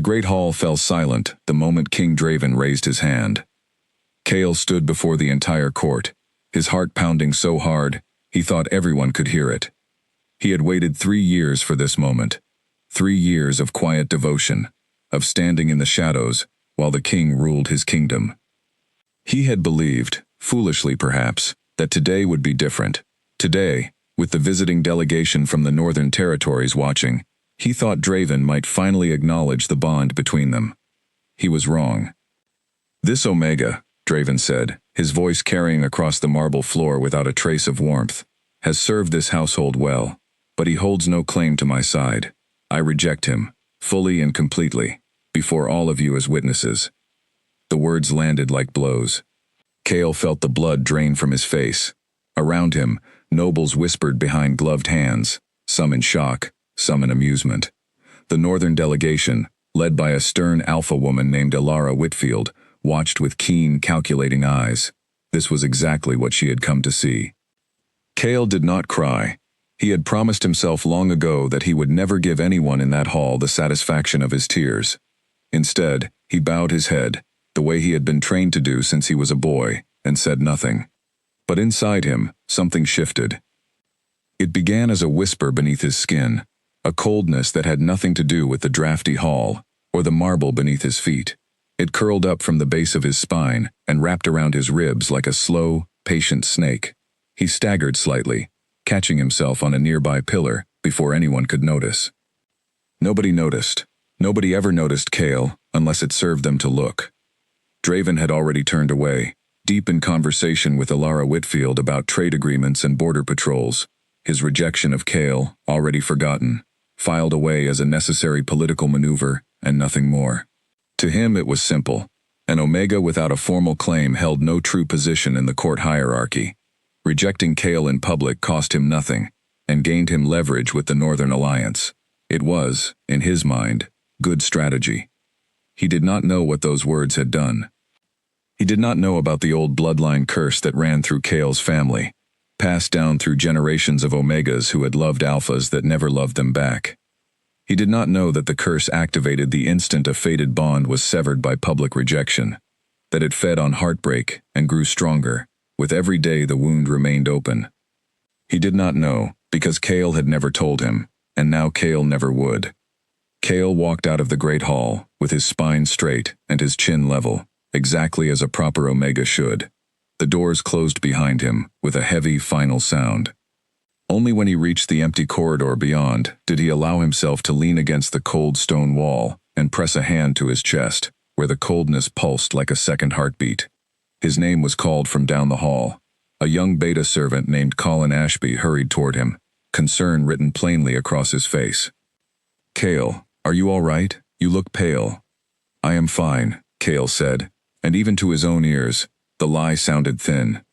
great hall fell silent the moment King Draven raised his hand. Cale stood before the entire court, his heart pounding so hard he thought everyone could hear it. He had waited 3 years for this moment. 3 years of quiet devotion, of standing in the shadows while the king ruled his kingdom. He had believed, foolishly perhaps, that today would be different. Today, with the visiting delegation from the Northern Territories watching, he thought Draven might finally acknowledge the bond between them. He was wrong. "This Omega," Draven said, his voice carrying across the marble floor without a trace of warmth, "has served this household well, but he holds no claim to my side. I reject him, fully and completely, before all of you as witnesses." The words landed like blows. Cale felt the blood drain from his face. Around him, nobles whispered behind gloved hands, some in shock, some in amusement. The Northern delegation, led by a stern alpha woman named Elara Whitfield, watched with keen, calculating eyes. This was exactly what she had come to see. Cale did not cry. He had promised himself long ago that he would never give anyone in that hall the satisfaction of his tears. Instead, he bowed his head, the way he had been trained to do since he was a boy, and said nothing. But inside him, something shifted. It began as a whisper beneath his skin, a coldness that had nothing to do with the drafty hall or the marble beneath his feet. It curled up from the base of his spine and wrapped around his ribs like a slow, patient snake. He staggered slightly, catching himself on a nearby pillar before anyone could notice. Nobody noticed. Nobody ever noticed Cale unless it served them to look. Draven had already turned away, deep in conversation with Elara Whitfield about trade agreements and border patrols. His rejection of Cale, already forgotten, filed away as a necessary political maneuver and nothing more. To him it was simple. An Omega without a formal claim held no true position in the court hierarchy. Rejecting Cale in public cost him nothing, and gained him leverage with the Northern Alliance. It was, in his mind, good strategy. He did not know what those words had done. He did not know about the old bloodline curse that ran through Cale's family, passed down through generations of Omegas who had loved Alphas that never loved them back. He did not know that the curse activated the instant a fated bond was severed by public rejection, that it fed on heartbreak and grew stronger. With every day the wound remained open. He did not know, because Cale had never told him, and now Cale never would. Cale walked out of the great hall, with his spine straight and his chin level, exactly as a proper Omega should. The doors closed behind him, with a heavy, final sound. Only when he reached the empty corridor beyond did he allow himself to lean against the cold stone wall and press a hand to his chest, where the coldness pulsed like a second heartbeat. His name was called from down the hall. A young beta servant named Colin Ashby hurried toward him, concern written plainly across his face. "Cale, are you all right? You look pale." "I am fine," Cale said, and even to his own ears, the lie sounded thin.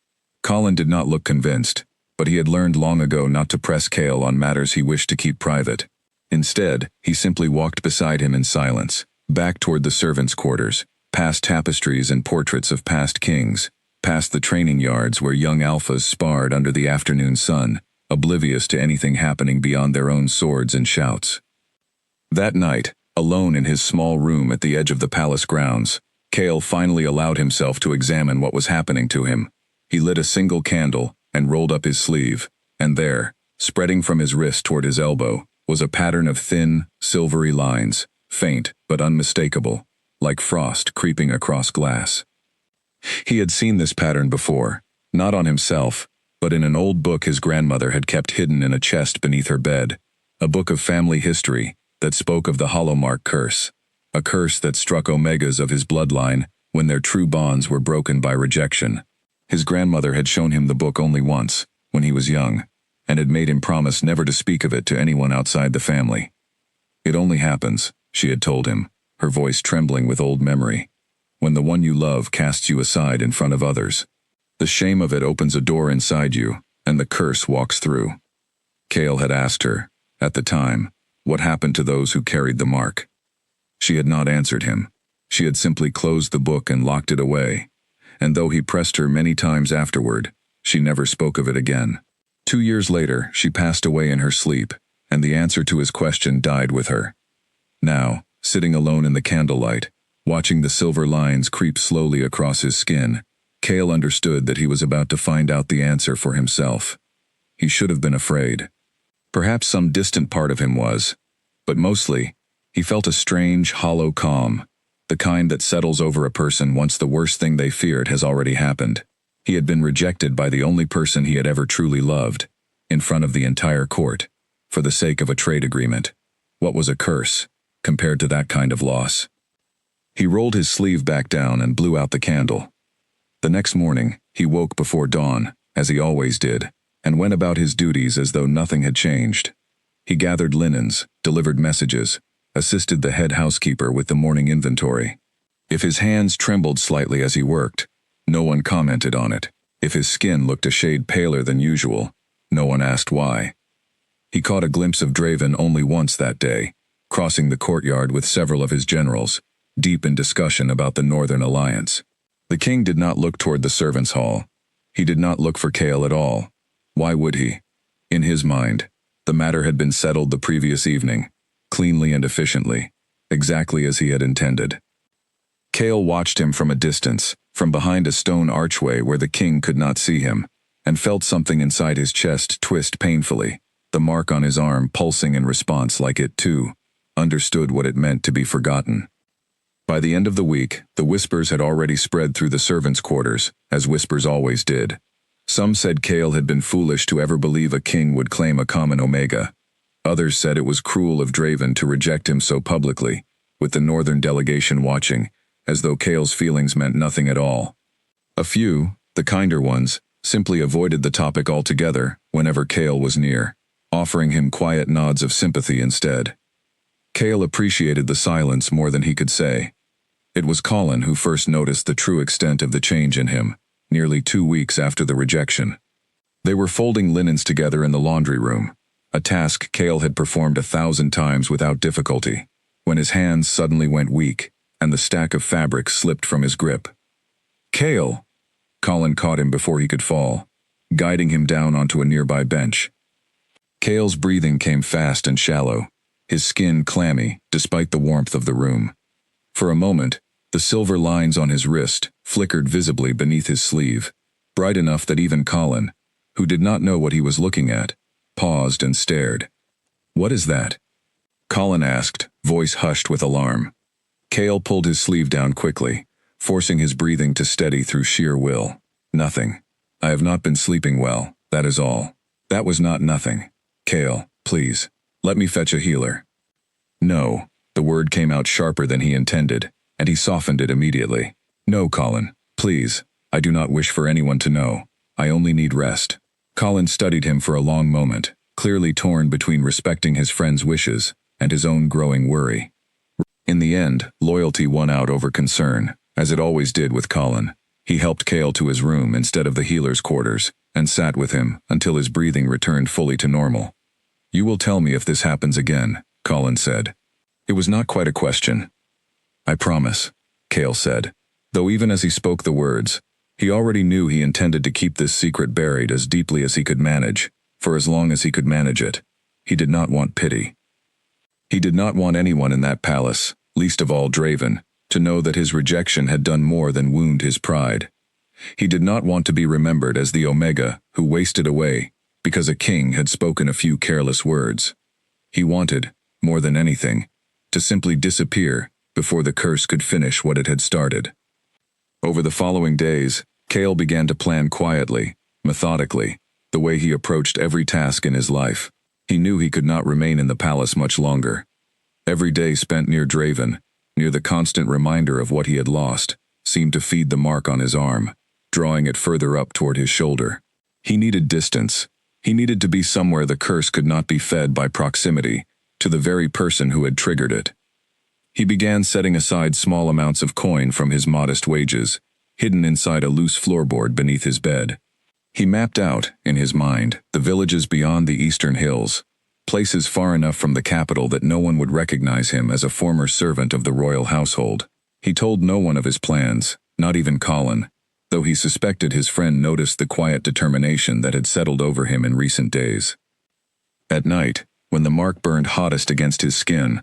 Colin did not look convinced, but he had learned long ago not to press Cale on matters he wished to keep private. Instead, he simply walked beside him in silence, back toward the servants' quarters, past tapestries and portraits of past kings, past the training yards where young alphas sparred under the afternoon sun, oblivious to anything happening beyond their own swords and shouts. That night, alone in his small room at the edge of the palace grounds, Cale finally allowed himself to examine what was happening to him. He lit a single candle and rolled up his sleeve, and there, spreading from his wrist toward his elbow, was a pattern of thin, silvery lines, faint but unmistakable, like frost creeping across glass. He had seen this pattern before, not on himself, but in an old book his grandmother had kept hidden in a chest beneath her bed, a book of family history that spoke of the Hollowmark curse, a curse that struck Omegas of his bloodline when their true bonds were broken by rejection. His grandmother had shown him the book only once, when he was young, and had made him promise never to speak of it to anyone outside the family. "It only happens," she had told him, her voice trembling with old memory, "when the one you love casts you aside in front of others. The shame of it opens a door inside you, and the curse walks through." Cale had asked her, at the time, what happened to those who carried the mark. She had not answered him. She had simply closed the book and locked it away, and though he pressed her many times afterward, she never spoke of it again. 2 years later, she passed away in her sleep, and the answer to his question died with her. Now, sitting alone in the candlelight, watching the silver lines creep slowly across his skin. Cale understood that he was about to find out the answer for himself. He should have been afraid. Perhaps some distant part of him was, but mostly, he felt a strange, hollow calm, the kind that settles over a person once the worst thing they feared has already happened. He had been rejected by the only person he had ever truly loved, in front of the entire court, for the sake of a trade agreement. What was a curse, compared to that kind of loss? He rolled his sleeve back down and blew out the candle. The next morning, he woke before dawn, as he always did, and went about his duties as though nothing had changed. He gathered linens, delivered messages, assisted the head housekeeper with the morning inventory. If his hands trembled slightly as he worked, no one commented on it. If his skin looked a shade paler than usual, no one asked why. He caught a glimpse of Draven only once that day, crossing the courtyard with several of his generals, deep in discussion about the Northern Alliance. The king did not look toward the servants' hall. He did not look for Cale at all. Why would he? In his mind, the matter had been settled the previous evening, cleanly and efficiently, exactly as he had intended. Cale watched him from a distance, from behind a stone archway where the king could not see him, and felt something inside his chest twist painfully, the mark on his arm pulsing in response like it, too, understood what it meant to be forgotten. By the end of the week, the whispers had already spread through the servants' quarters, as whispers always did. Some said Cale had been foolish to ever believe a king would claim a common Omega. Others said it was cruel of Draven to reject him so publicly, with the northern delegation watching, as though Cale's feelings meant nothing at all. A few, the kinder ones, simply avoided the topic altogether whenever Cale was near, offering him quiet nods of sympathy instead. Cale appreciated the silence more than he could say. It was Colin who first noticed the true extent of the change in him, nearly 2 weeks after the rejection. They were folding linens together in the laundry room, a task Cale had performed 1,000 times without difficulty, when his hands suddenly went weak, and the stack of fabric slipped from his grip. "Cale!" Colin caught him before he could fall, guiding him down onto a nearby bench. Cale's breathing came fast and shallow, his skin clammy despite the warmth of the room. For a moment, the silver lines on his wrist flickered visibly beneath his sleeve, bright enough that even Colin, who did not know what he was looking at, paused and stared. "What is that?" Colin asked, voice hushed with alarm. Cale pulled his sleeve down quickly, forcing his breathing to steady through sheer will. "Nothing. I have not been sleeping well, that is all." "That was not nothing. Cale, please, let me fetch a healer." "No." The word came out sharper than he intended, and he softened it immediately. "No, Colin, please, I do not wish for anyone to know. I only need rest." Colin studied him for a long moment, clearly torn between respecting his friend's wishes and his own growing worry. In the end, loyalty won out over concern, as it always did with Colin. He helped Cale to his room instead of the healer's quarters, and sat with him until his breathing returned fully to normal. "You will tell me if this happens again," Colin said. It was not quite a question. "I promise," Cale said, though even as he spoke the words, he already knew he intended to keep this secret buried as deeply as he could manage, for as long as he could manage it. He did not want pity. He did not want anyone in that palace, least of all Draven, to know that his rejection had done more than wound his pride. He did not want to be remembered as the Omega who wasted away because a king had spoken a few careless words. He wanted, more than anything, to simply disappear before the curse could finish what it had started. Over the following days, Cale began to plan quietly, methodically, the way he approached every task in his life. He knew he could not remain in the palace much longer. Every day spent near Draven, near the constant reminder of what he had lost, seemed to feed the mark on his arm, drawing it further up toward his shoulder. He needed distance. He needed to be somewhere the curse could not be fed by proximity to the very person who had triggered it. He began setting aside small amounts of coin from his modest wages, hidden inside a loose floorboard beneath his bed. He mapped out, in his mind, the villages beyond the eastern hills, places far enough from the capital that no one would recognize him as a former servant of the royal household. He told no one of his plans, not even Colin, though he suspected his friend noticed the quiet determination that had settled over him in recent days. At night, when the mark burned hottest against his skin,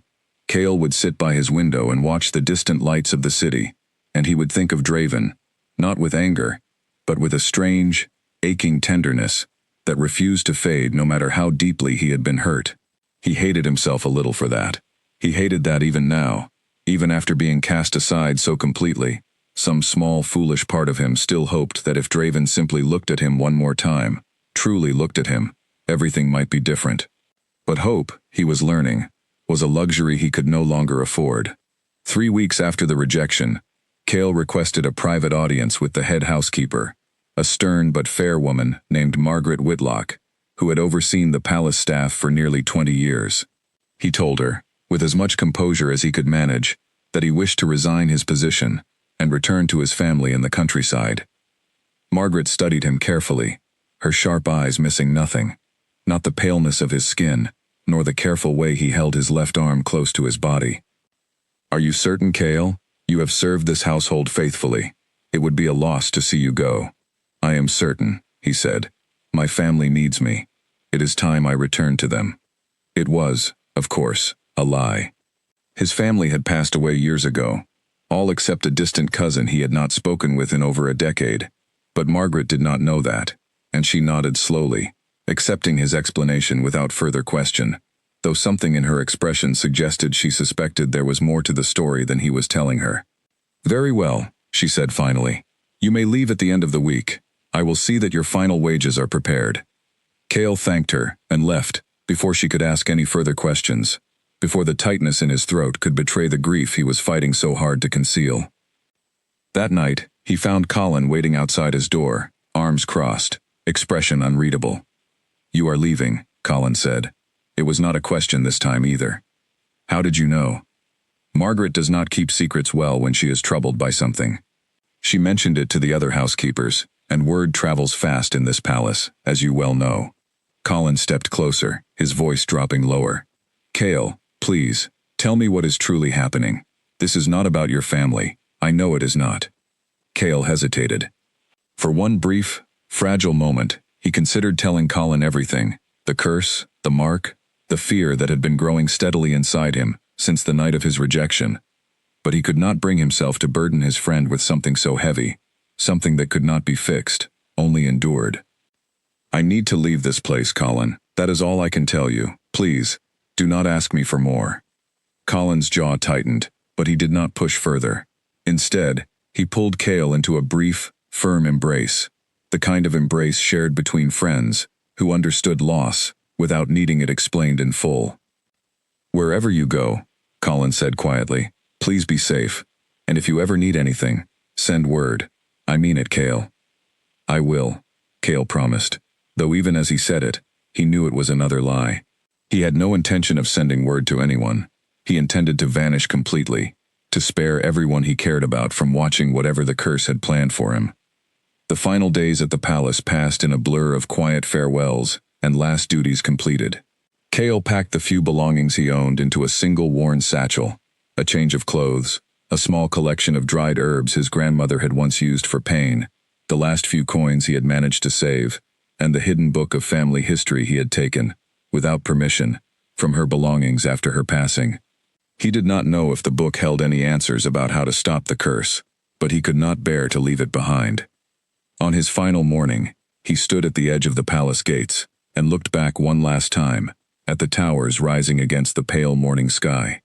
Cale would sit by his window and watch the distant lights of the city, and he would think of Draven, not with anger, but with a strange, aching tenderness that refused to fade no matter how deeply he had been hurt. He hated himself a little for that. He hated that even now, even after being cast aside so completely. Some small, foolish part of him still hoped that if Draven simply looked at him one more time, truly looked at him, everything might be different. But hope, he was learning, was a luxury he could no longer afford. 3 weeks after the rejection, Cale requested a private audience with the head housekeeper, a stern but fair woman named Margaret Whitlock, who had overseen the palace staff for nearly 20 years. He told her, with as much composure as he could manage, that he wished to resign his position and return to his family in the countryside. Margaret studied him carefully, her sharp eyes missing nothing, not the paleness of his skin, nor the careful way he held his left arm close to his body. "Are you certain, Cale? You have served this household faithfully. It would be a loss to see you go." "I am certain," he said. "My family needs me. It is time I returned to them." It was, of course, a lie. His family had passed away years ago, all except a distant cousin he had not spoken with in over a decade. But Margaret did not know that, and she nodded slowly, accepting his explanation without further question, though something in her expression suggested she suspected there was more to the story than he was telling her. "Very well," she said finally. "You may leave at the end of the week. I will see that your final wages are prepared." Cale thanked her and left, before she could ask any further questions, before the tightness in his throat could betray the grief he was fighting so hard to conceal. That night, he found Colin waiting outside his door, arms crossed, expression unreadable. "You are leaving," Colin said. It was not a question this time either. "How did you know?" Margaret does not keep secrets well when she is troubled by something. She mentioned it to the other housekeepers, and word travels fast in this palace, as you well know. Colin stepped closer, his voice dropping lower. "Cale, please, tell me what is truly happening. This is not about your family. I know it is not." Cale hesitated. For one brief, fragile moment, he considered telling Colin everything, the curse, the mark, the fear that had been growing steadily inside him since the night of his rejection. But he could not bring himself to burden his friend with something so heavy, something that could not be fixed, only endured. "I need to leave this place, Colin. That is all I can tell you. Please, do not ask me for more." Colin's jaw tightened, but he did not push further. Instead, he pulled Cale into a brief, firm embrace, the kind of embrace shared between friends, who understood loss, without needing it explained in full. "Wherever you go," Colin said quietly, "please be safe, and if you ever need anything, send word. I mean it, Cale." "I will," Cale promised, though even as he said it, he knew it was another lie. He had no intention of sending word to anyone. He intended to vanish completely, to spare everyone he cared about from watching whatever the curse had planned for him. The final days at the palace passed in a blur of quiet farewells and last duties completed. Cale packed the few belongings he owned into a single worn satchel, a change of clothes, a small collection of dried herbs his grandmother had once used for pain, the last few coins he had managed to save, and the hidden book of family history he had taken, without permission, from her belongings after her passing. He did not know if the book held any answers about how to stop the curse, but he could not bear to leave it behind. On his final morning, he stood at the edge of the palace gates and looked back one last time at the towers rising against the pale morning sky.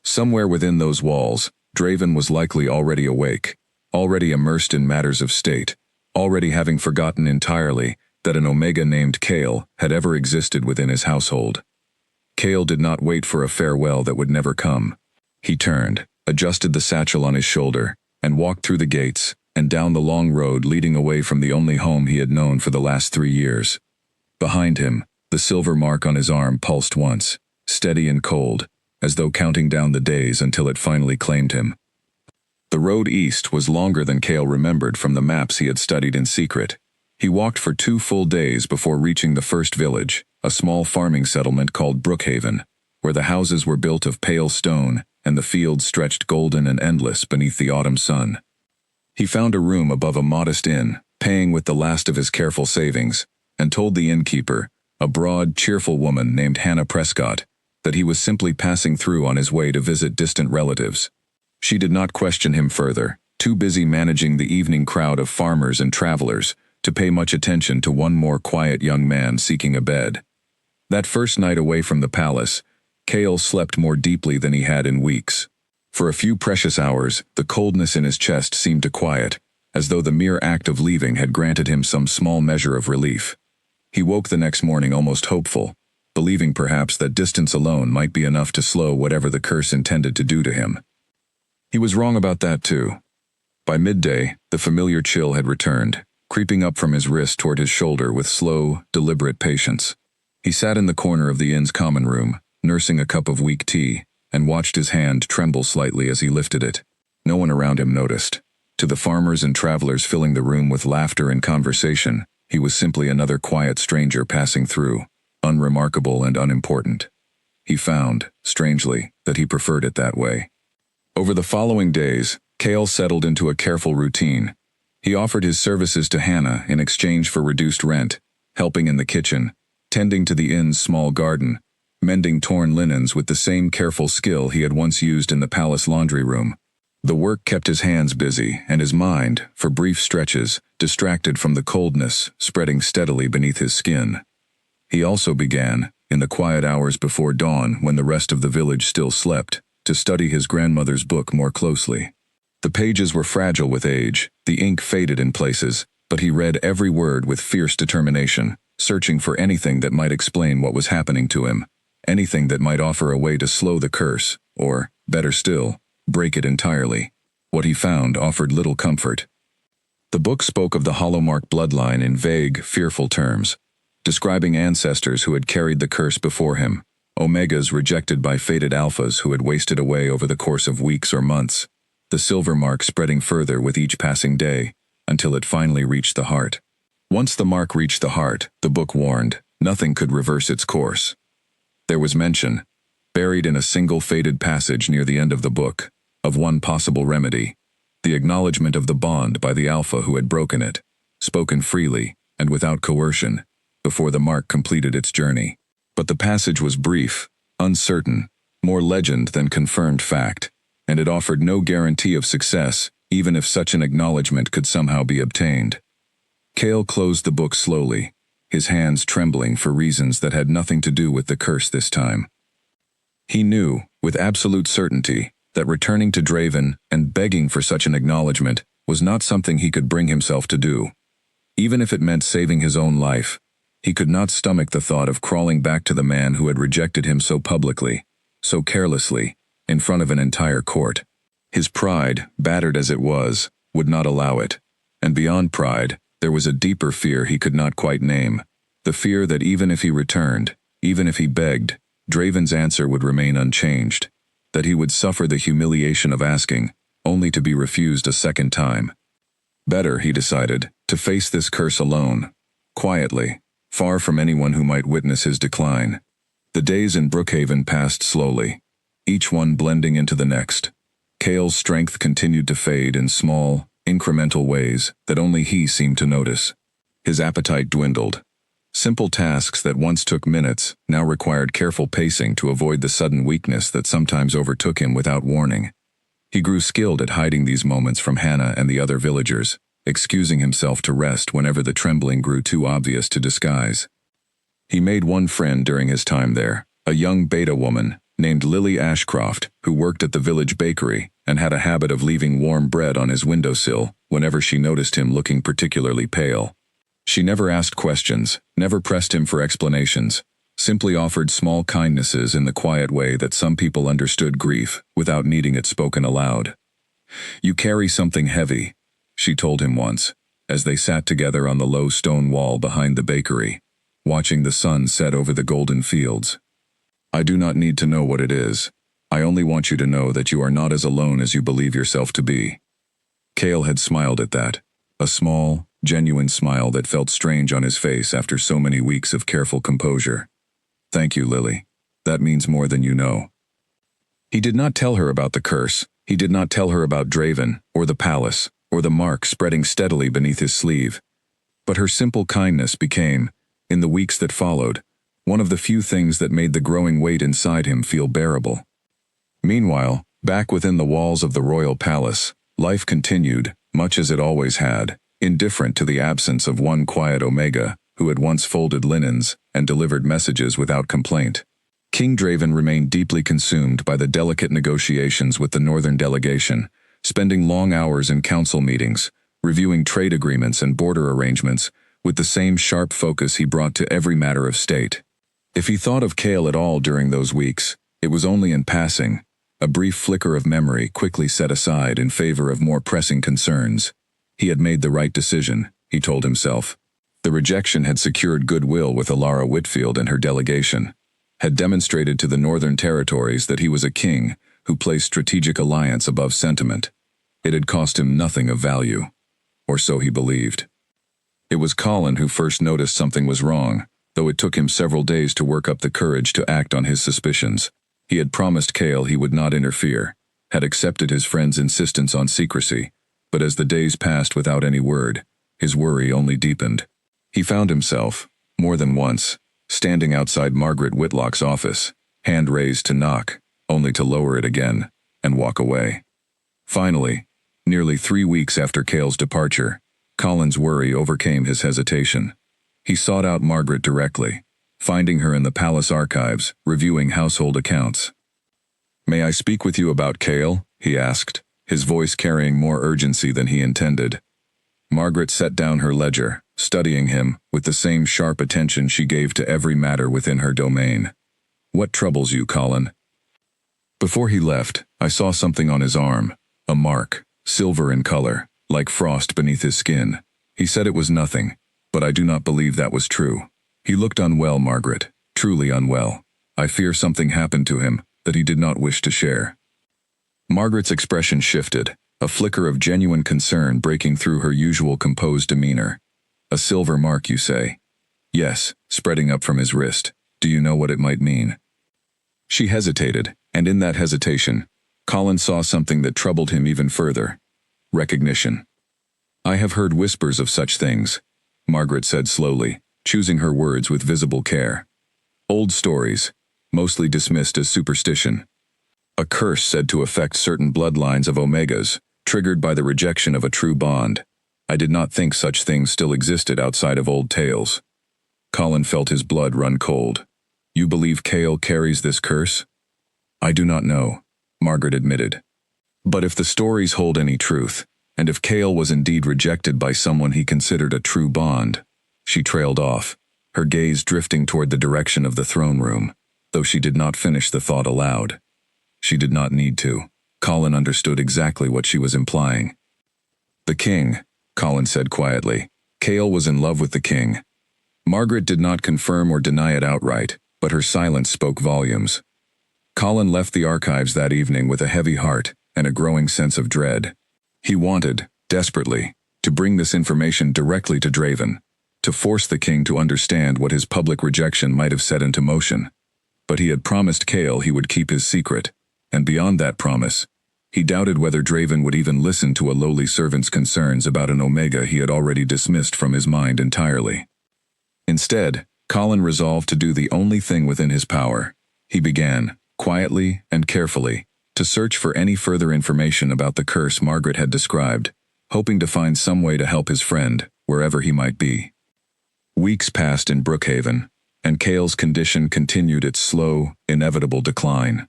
Somewhere within those walls, Draven was likely already awake, already immersed in matters of state, already having forgotten entirely that an Omega named Cale had ever existed within his household. Cale did not wait for a farewell that would never come. He turned, adjusted the satchel on his shoulder, and walked through the gates and down the long road leading away from the only home he had known for the last 3 years. Behind him, the silver mark on his arm pulsed once, steady and cold, as though counting down the days until it finally claimed him. The road east was longer than Cale remembered from the maps he had studied in secret. He walked for 2 full days before reaching the first village, a small farming settlement called Brookhaven, where the houses were built of pale stone and the fields stretched golden and endless beneath the autumn sun. He found a room above a modest inn, paying with the last of his careful savings, and told the innkeeper, a broad, cheerful woman named Hannah Prescott, that he was simply passing through on his way to visit distant relatives. She did not question him further, too busy managing the evening crowd of farmers and travelers to pay much attention to one more quiet young man seeking a bed. That first night away from the palace, Cale slept more deeply than he had in weeks. For a few precious hours, the coldness in his chest seemed to quiet, as though the mere act of leaving had granted him some small measure of relief. He woke the next morning almost hopeful, believing perhaps that distance alone might be enough to slow whatever the curse intended to do to him. He was wrong about that too. By midday, the familiar chill had returned, creeping up from his wrist toward his shoulder with slow, deliberate patience. He sat in the corner of the inn's common room, nursing a cup of weak tea, and watched his hand tremble slightly as he lifted it. No one around him noticed. To the farmers and travelers filling the room with laughter and conversation, he was simply another quiet stranger passing through, unremarkable and unimportant. He found, strangely, that he preferred it that way. Over the following days, Cale settled into a careful routine. He offered his services to Hannah in exchange for reduced rent, helping in the kitchen, tending to the inn's small garden, mending torn linens with the same careful skill he had once used in the palace laundry room. The work kept his hands busy and his mind, for brief stretches, distracted from the coldness spreading steadily beneath his skin. He also began, in the quiet hours before dawn when the rest of the village still slept, to study his grandmother's book more closely. The pages were fragile with age, the ink faded in places, but he read every word with fierce determination, searching for anything that might explain what was happening to him, anything that might offer a way to slow the curse, or, better still, break it entirely. What he found offered little comfort. The book spoke of the Hollowmark bloodline in vague, fearful terms, describing ancestors who had carried the curse before him, Omegas rejected by fated alphas who had wasted away over the course of weeks or months, the silver mark spreading further with each passing day, until it finally reached the heart. Once the mark reached the heart, the book warned, nothing could reverse its course. There was mention, buried in a single faded passage near the end of the book, of one possible remedy, the acknowledgement of the bond by the alpha who had broken it, spoken freely, and without coercion, before the mark completed its journey. But the passage was brief, uncertain, more legend than confirmed fact, and it offered no guarantee of success, even if such an acknowledgement could somehow be obtained. Cale closed the book slowly, his hands trembling for reasons that had nothing to do with the curse this time. He knew, with absolute certainty, that returning to Draven and begging for such an acknowledgement was not something he could bring himself to do. Even if it meant saving his own life, he could not stomach the thought of crawling back to the man who had rejected him so publicly, so carelessly, in front of an entire court. His pride, battered as it was, would not allow it. And beyond pride, there was a deeper fear he could not quite name, the fear that even if he returned, even if he begged, Draven's answer would remain unchanged, that he would suffer the humiliation of asking, only to be refused a second time. Better, he decided, to face this curse alone, quietly, far from anyone who might witness his decline. The days in Brookhaven passed slowly, each one blending into the next. Cale's strength continued to fade in small, incremental ways that only he seemed to notice. His appetite dwindled. Simple tasks that once took minutes now required careful pacing to avoid the sudden weakness that sometimes overtook him without warning. He grew skilled at hiding these moments from Hannah and the other villagers, excusing himself to rest whenever the trembling grew too obvious to disguise. He made one friend during his time there, a young beta woman named Lily Ashcroft, who worked at the village bakery and had a habit of leaving warm bread on his windowsill whenever she noticed him looking particularly pale. She never asked questions, never pressed him for explanations, simply offered small kindnesses in the quiet way that some people understood grief without needing it spoken aloud. "You carry something heavy," she told him once, as they sat together on the low stone wall behind the bakery, watching the sun set over the golden fields. "I do not need to know what it is. I only want you to know that you are not as alone as you believe yourself to be." Cale had smiled at that, a small, genuine smile that felt strange on his face after so many weeks of careful composure. "Thank you, Lily. That means more than you know." He did not tell her about the curse. He did not tell her about Draven, or the palace, or the mark spreading steadily beneath his sleeve. But her simple kindness became, in the weeks that followed, one of the few things that made the growing weight inside him feel bearable. Meanwhile, back within the walls of the royal palace, life continued, much as it always had, indifferent to the absence of one quiet Omega, who had once folded linens and delivered messages without complaint. King Draven remained deeply consumed by the delicate negotiations with the northern delegation, spending long hours in council meetings, reviewing trade agreements and border arrangements, with the same sharp focus he brought to every matter of state. If he thought of Kale at all during those weeks, it was only in passing, a brief flicker of memory quickly set aside in favor of more pressing concerns. He had made the right decision, he told himself. The rejection had secured goodwill with Alara Whitfield and her delegation, had demonstrated to the Northern Territories that he was a king who placed strategic alliance above sentiment. It had cost him nothing of value. Or so he believed. It was Colin who first noticed something was wrong, though it took him several days to work up the courage to act on his suspicions. He had promised Kale he would not interfere, had accepted his friend's insistence on secrecy, but as the days passed without any word, his worry only deepened. He found himself, more than once, standing outside Margaret Whitlock's office, hand raised to knock, only to lower it again, and walk away. Finally, nearly 3 weeks after Kale's departure, Colin's worry overcame his hesitation. He sought out Margaret directly, finding her in the palace archives, reviewing household accounts. "May I speak with you about Kale?" he asked, his voice carrying more urgency than he intended. Margaret set down her ledger, studying him with the same sharp attention she gave to every matter within her domain. "What troubles you, Colin?" "Before he left, I saw something on his arm, a mark, silver in color, like frost beneath his skin. He said it was nothing, but I do not believe that was true. He looked unwell, Margaret, truly unwell. I fear something happened to him that he did not wish to share." Margaret's expression shifted, a flicker of genuine concern breaking through her usual composed demeanor. "A silver mark, you say?" "Yes, spreading up from his wrist. Do you know what it might mean?" She hesitated, and in that hesitation, Colin saw something that troubled him even further. Recognition. "I have heard whispers of such things," Margaret said slowly, choosing her words with visible care. "Old stories, mostly dismissed as superstition. A curse said to affect certain bloodlines of Omegas, triggered by the rejection of a true bond. I did not think such things still existed outside of old tales." Colin felt his blood run cold. "You believe Kale carries this curse?" "I do not know," Margaret admitted. "But if the stories hold any truth, and if Kale was indeed rejected by someone he considered a true bond..." She trailed off, her gaze drifting toward the direction of the throne room, though she did not finish the thought aloud. She did not need to. Colin understood exactly what she was implying. "The king," Colin said quietly. "Kale was in love with the king." Margaret did not confirm or deny it outright, but her silence spoke volumes. Colin left the archives that evening with a heavy heart and a growing sense of dread. He wanted, desperately, to bring this information directly to Draven, to force the king to understand what his public rejection might have set into motion. But he had promised Kale he would keep his secret, and beyond that promise, he doubted whether Draven would even listen to a lowly servant's concerns about an Omega he had already dismissed from his mind entirely. Instead, Colin resolved to do the only thing within his power. He began, quietly and carefully, to search for any further information about the curse Margaret had described, hoping to find some way to help his friend, wherever he might be. Weeks passed in Brookhaven, and Kale's condition continued its slow, inevitable decline.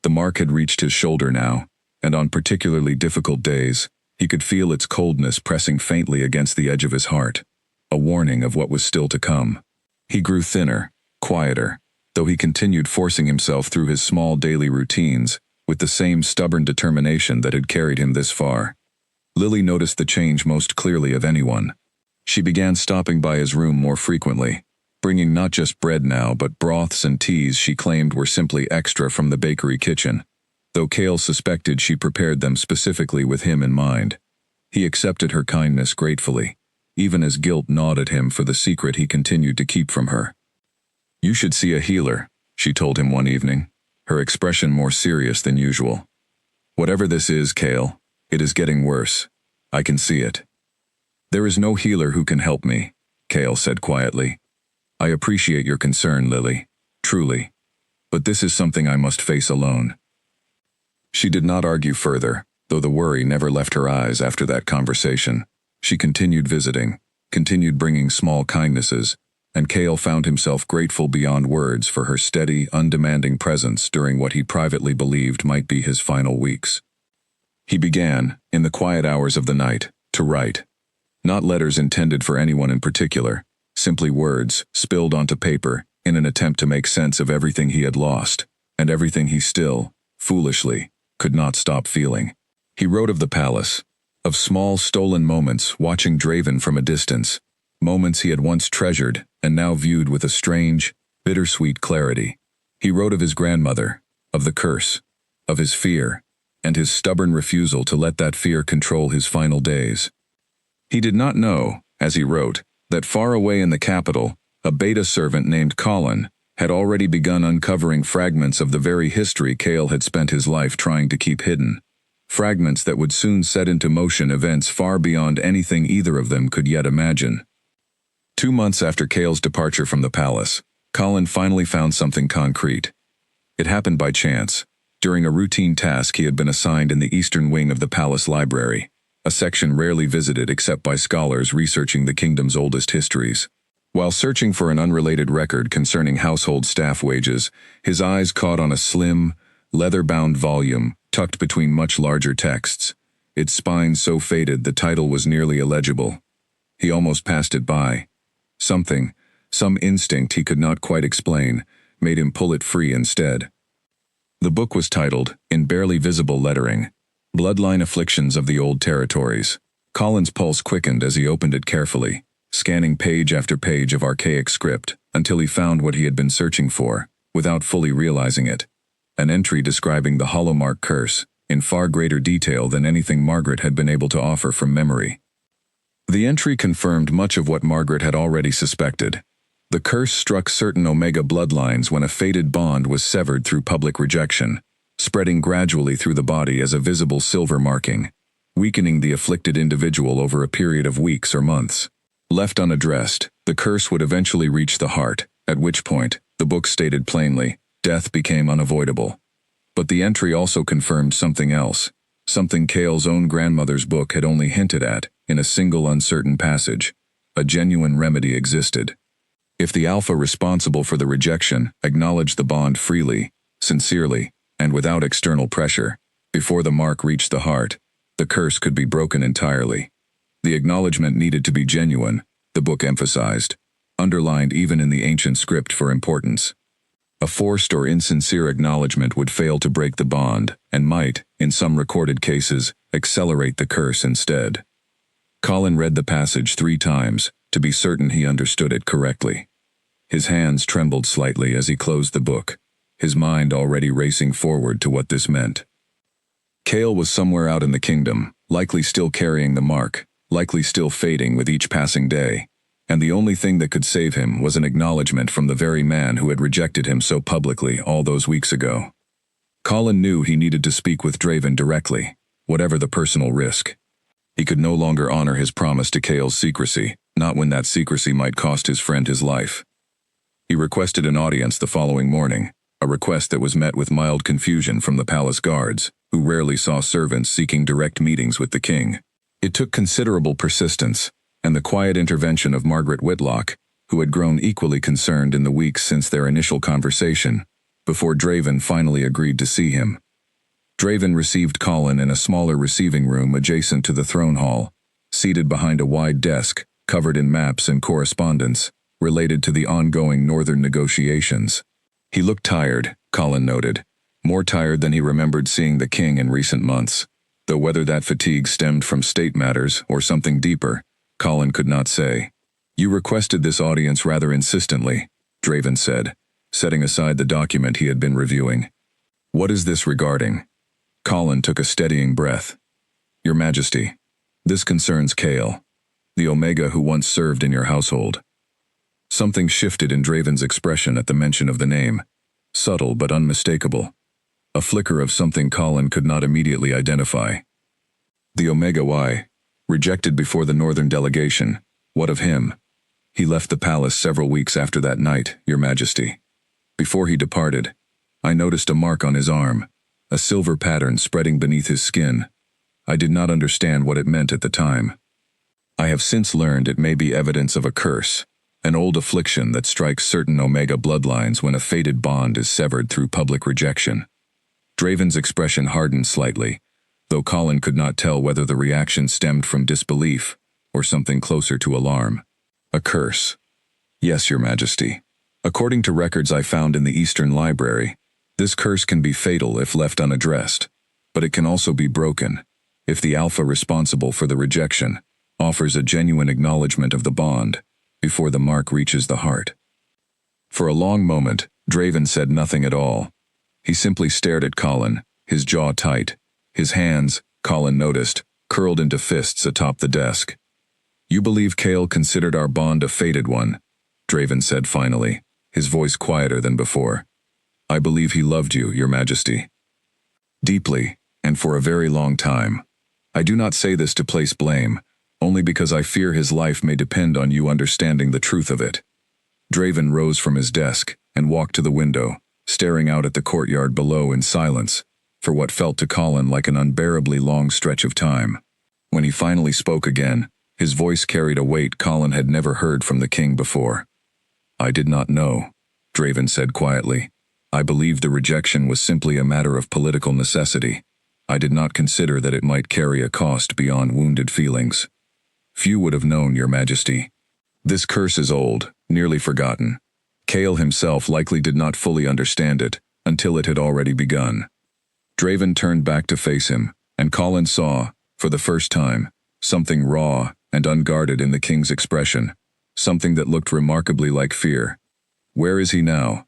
The mark had reached his shoulder now, and on particularly difficult days, he could feel its coldness pressing faintly against the edge of his heart, a warning of what was still to come. He grew thinner, quieter, though he continued forcing himself through his small daily routines, with the same stubborn determination that had carried him this far. Lily noticed the change most clearly of anyone. She began stopping by his room more frequently, bringing not just bread now but broths and teas she claimed were simply extra from the bakery kitchen, though Kale suspected she prepared them specifically with him in mind. He accepted her kindness gratefully, even as guilt gnawed at him for the secret he continued to keep from her. "You should see a healer," she told him one evening, her expression more serious than usual. "Whatever this is, Kale, it is getting worse. I can see it." "There is no healer who can help me," Kale said quietly. I appreciate your concern, Lily. Truly. But this is something I must face alone. She did not argue further, though the worry never left her eyes after that conversation. She continued visiting, continued bringing small kindnesses, and Cale found himself grateful beyond words for her steady, undemanding presence during what he privately believed might be his final weeks. He began, in the quiet hours of the night, to write. Not letters intended for anyone in particular, simply words spilled onto paper in an attempt to make sense of everything he had lost, and everything he still, foolishly, could not stop feeling. He wrote of the palace, of small stolen moments watching Draven from a distance, moments he had once treasured and now viewed with a strange, bittersweet clarity. He wrote of his grandmother, of the curse, of his fear, and his stubborn refusal to let that fear control his final days. He did not know, as he wrote, that far away in the capital, a beta servant named Colin had already begun uncovering fragments of the very history Cale had spent his life trying to keep hidden. Fragments that would soon set into motion events far beyond anything either of them could yet imagine. 2 months after Cale's departure from the palace, Colin finally found something concrete. It happened by chance, during a routine task he had been assigned in the eastern wing of the palace library, a section rarely visited except by scholars researching the kingdom's oldest histories. While searching for an unrelated record concerning household staff wages, his eyes caught on a slim, leather-bound volume tucked between much larger texts. Its spine so faded the title was nearly illegible. He almost passed it by. Some instinct he could not quite explain, made him pull it free instead. The book was titled, in barely visible lettering, Bloodline Afflictions of the Old Territories. Colin's pulse quickened as he opened it carefully, scanning page after page of archaic script, until he found what he had been searching for, without fully realizing it. An entry describing the Hollowmark curse, in far greater detail than anything Margaret had been able to offer from memory. The entry confirmed much of what Margaret had already suspected. The curse struck certain Omega bloodlines when a fated bond was severed through public rejection, spreading gradually through the body as a visible silver marking, weakening the afflicted individual over a period of weeks or months. Left unaddressed, the curse would eventually reach the heart, at which point, the book stated plainly, death became unavoidable. But the entry also confirmed something else, something Cale's own grandmother's book had only hinted at, in a single uncertain passage. A genuine remedy existed. If the alpha responsible for the rejection acknowledged the bond freely, sincerely, and without external pressure, before the mark reached the heart, the curse could be broken entirely. The acknowledgement needed to be genuine, the book emphasized, underlined even in the ancient script for importance. A forced or insincere acknowledgement would fail to break the bond, and might, in some recorded cases, accelerate the curse instead. Colin read the passage 3 times, to be certain he understood it correctly. His hands trembled slightly as he closed the book, his mind already racing forward to what this meant. Cale was somewhere out in the kingdom, likely still carrying the mark, likely still fading with each passing day, and the only thing that could save him was an acknowledgement from the very man who had rejected him so publicly all those weeks ago. Colin knew he needed to speak with Draven directly, whatever the personal risk. He could no longer honor his promise to Cale's secrecy, not when that secrecy might cost his friend his life. He requested an audience the following morning, a request that was met with mild confusion from the palace guards, who rarely saw servants seeking direct meetings with the king. It took considerable persistence, and the quiet intervention of Margaret Whitlock, who had grown equally concerned in the weeks since their initial conversation, before Draven finally agreed to see him. Draven received Colin in a smaller receiving room adjacent to the throne hall, seated behind a wide desk, covered in maps and correspondence, related to the ongoing northern negotiations. He looked tired, Colin noted, more tired than he remembered seeing the king in recent months, though whether that fatigue stemmed from state matters or something deeper, Colin could not say. You requested this audience rather insistently, Draven said, setting aside the document he had been reviewing. What is this regarding? Colin took a steadying breath. Your Majesty, this concerns Cale, the Omega who once served in your household. Something shifted in Draven's expression at the mention of the name, subtle but unmistakable. A flicker of something Colin could not immediately identify. The Omega why? Rejected before the northern delegation. What of him? He left the palace several weeks after that night, Your Majesty. Before he departed, I noticed a mark on his arm, a silver pattern spreading beneath his skin. I did not understand what it meant at the time. I have since learned it may be evidence of a curse, an old affliction that strikes certain Omega bloodlines when a fated bond is severed through public rejection. Draven's expression hardened slightly, though Colin could not tell whether the reaction stemmed from disbelief or something closer to alarm. A curse. Yes, Your Majesty. According to records I found in the Eastern Library, this curse can be fatal if left unaddressed, but it can also be broken if the alpha responsible for the rejection offers a genuine acknowledgement of the bond before the mark reaches the heart. For a long moment, Draven said nothing at all. He simply stared at Colin, his jaw tight. His hands, Colin noticed, curled into fists atop the desk. You believe Cale considered our bond a fated one, Draven said finally, his voice quieter than before. I believe he loved you, Your Majesty. Deeply, and for a very long time. I do not say this to place blame, only because I fear his life may depend on you understanding the truth of it. Draven rose from his desk and walked to the window, staring out at the courtyard below in silence, for what felt to Colin like an unbearably long stretch of time. When he finally spoke again, his voice carried a weight Colin had never heard from the king before. I did not know, Draven said quietly. I believed the rejection was simply a matter of political necessity. I did not consider that it might carry a cost beyond wounded feelings. Few would have known, Your Majesty. This curse is old, nearly forgotten. Cale himself likely did not fully understand it until it had already begun. Draven turned back to face him, and Colin saw, for the first time, something raw and unguarded in the king's expression, something that looked remarkably like fear. Where is he now?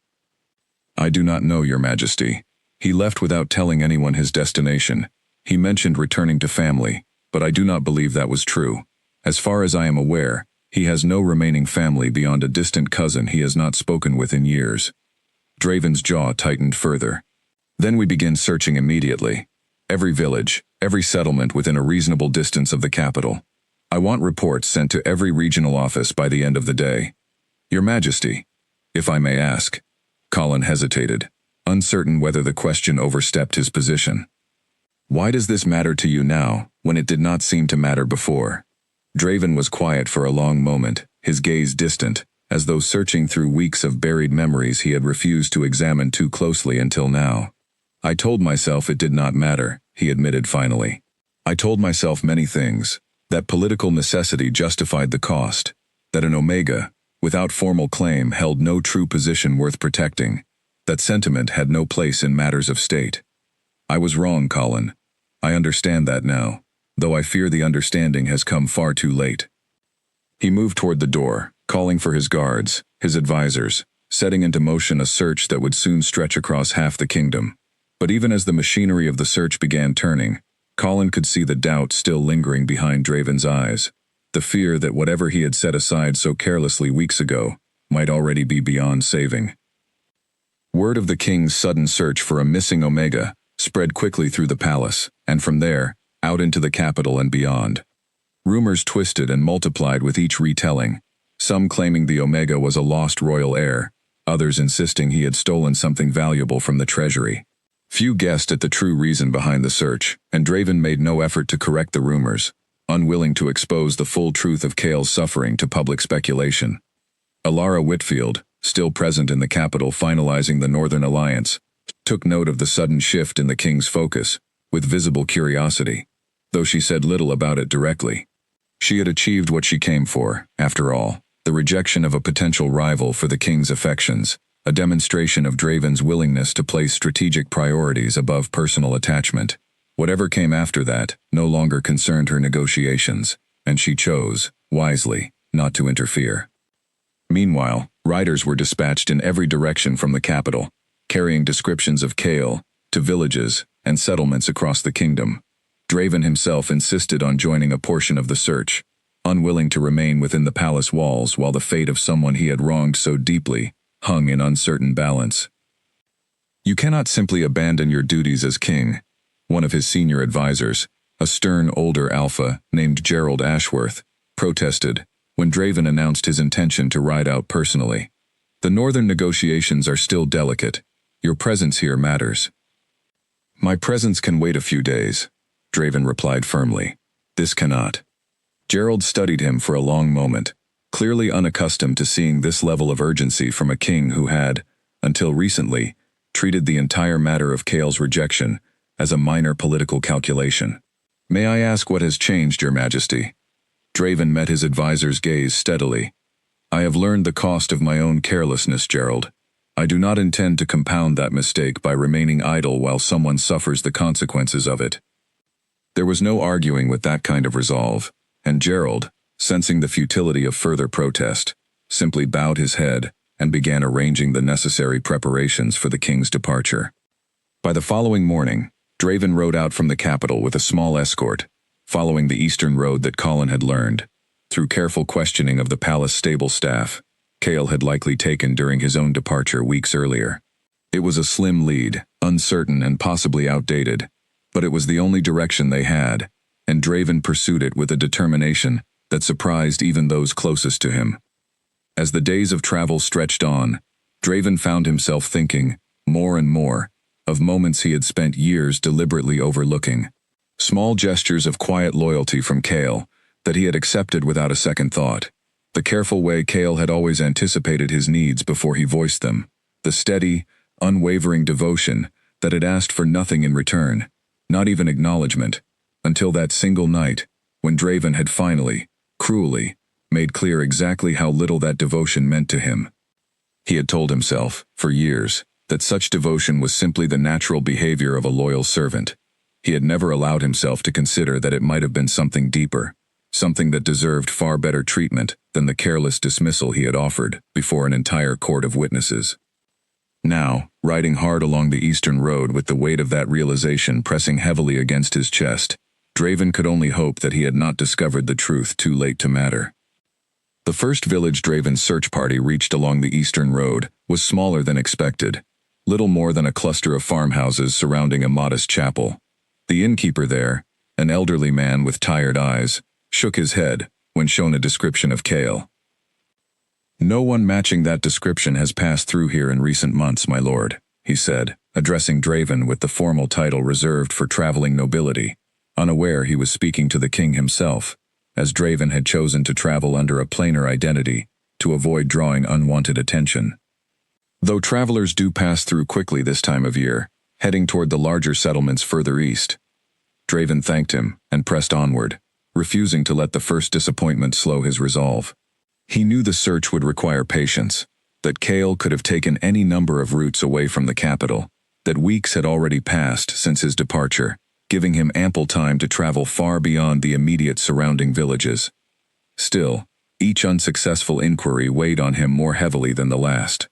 I do not know, Your Majesty. He left without telling anyone his destination. He mentioned returning to family, but I do not believe that was true. As far as I am aware, he has no remaining family beyond a distant cousin he has not spoken with in years. Draven's jaw tightened further. Then we begin searching immediately. Every village, every settlement within a reasonable distance of the capital. I want reports sent to every regional office by the end of the day. Your Majesty, if I may ask. Colin hesitated, uncertain whether the question overstepped his position. Why does this matter to you now, when it did not seem to matter before? Draven was quiet for a long moment, his gaze distant, as though searching through weeks of buried memories he had refused to examine too closely until now. I told myself it did not matter, he admitted finally. I told myself many things, that political necessity justified the cost, that an Omega, without formal claim, held no true position worth protecting, that sentiment had no place in matters of state. I was wrong, Colin. I understand that now, though I fear the understanding has come far too late. He moved toward the door, calling for his guards, his advisors, setting into motion a search that would soon stretch across half the kingdom. But even as the machinery of the search began turning, Colin could see the doubt still lingering behind Draven's eyes, the fear that whatever he had set aside so carelessly weeks ago might already be beyond saving. Word of the king's sudden search for a missing Omega spread quickly through the palace, and from there, out into the capital and beyond. Rumors twisted and multiplied with each retelling, some claiming the Omega was a lost royal heir, others insisting he had stolen something valuable from the treasury. Few guessed at the true reason behind the search, and Draven made no effort to correct the rumors, unwilling to expose the full truth of Cale's suffering to public speculation. Alara Whitfield, still present in the capital finalizing the Northern Alliance, took note of the sudden shift in the king's focus, with visible curiosity, though she said little about it directly. She had achieved what she came for, after all, the rejection of a potential rival for the king's affections, a demonstration of Draven's willingness to place strategic priorities above personal attachment. Whatever came after that no longer concerned her negotiations, and she chose, wisely, not to interfere. Meanwhile, riders were dispatched in every direction from the capital, carrying descriptions of Cale to villages and settlements across the kingdom. Draven himself insisted on joining a portion of the search, unwilling to remain within the palace walls while the fate of someone he had wronged so deeply hung in uncertain balance. You cannot simply abandon your duties as king, one of his senior advisors, a stern older alpha named Gerald Ashworth, protested, when Draven announced his intention to ride out personally. "The northern negotiations are still delicate. Your presence here matters." "My presence can wait a few days," Draven replied firmly. "This cannot." Gerald studied him for a long moment, clearly unaccustomed to seeing this level of urgency from a king who had, until recently, treated the entire matter of Cale's rejection as a minor political calculation. "May I ask what has changed, Your Majesty?" Draven met his advisor's gaze steadily. "I have learned the cost of my own carelessness, Gerald. I do not intend to compound that mistake by remaining idle while someone suffers the consequences of it." There was no arguing with that kind of resolve, and Gerald, sensing the futility of further protest, simply bowed his head and began arranging the necessary preparations for the king's departure. By the following morning, Draven rode out from the capital with a small escort, following the eastern road that Colin had learned, through careful questioning of the palace stable staff, Cale had likely taken during his own departure weeks earlier. It was a slim lead, uncertain and possibly outdated, but it was the only direction they had, and Draven pursued it with a determination that surprised even those closest to him. As the days of travel stretched on, Draven found himself thinking, more and more, of moments he had spent years deliberately overlooking. Small gestures of quiet loyalty from Cale that he had accepted without a second thought. The careful way Cale had always anticipated his needs before he voiced them. The steady, unwavering devotion that had asked for nothing in return, not even acknowledgement, until that single night, when Draven had finally, cruelly, made clear exactly how little that devotion meant to him. He had told himself, for years, that such devotion was simply the natural behavior of a loyal servant. He had never allowed himself to consider that it might have been something deeper, something that deserved far better treatment than the careless dismissal he had offered before an entire court of witnesses. Now, riding hard along the eastern road with the weight of that realization pressing heavily against his chest, Draven could only hope that he had not discovered the truth too late to matter. The first village Draven's search party reached along the eastern road was smaller than expected, little more than a cluster of farmhouses surrounding a modest chapel. The innkeeper there, an elderly man with tired eyes, shook his head when shown a description of Cale. "No one matching that description has passed through here in recent months, my lord," he said, addressing Draven with the formal title reserved for traveling nobility, unaware he was speaking to the king himself, as Draven had chosen to travel under a plainer identity to avoid drawing unwanted attention. Though travelers do pass through quickly this time of year, heading toward the larger settlements further east. Draven thanked him and pressed onward, refusing to let the first disappointment slow his resolve. He knew the search would require patience, that Cale could have taken any number of routes away from the capital, that weeks had already passed since his departure, giving him ample time to travel far beyond the immediate surrounding villages. Still, each unsuccessful inquiry weighed on him more heavily than the last.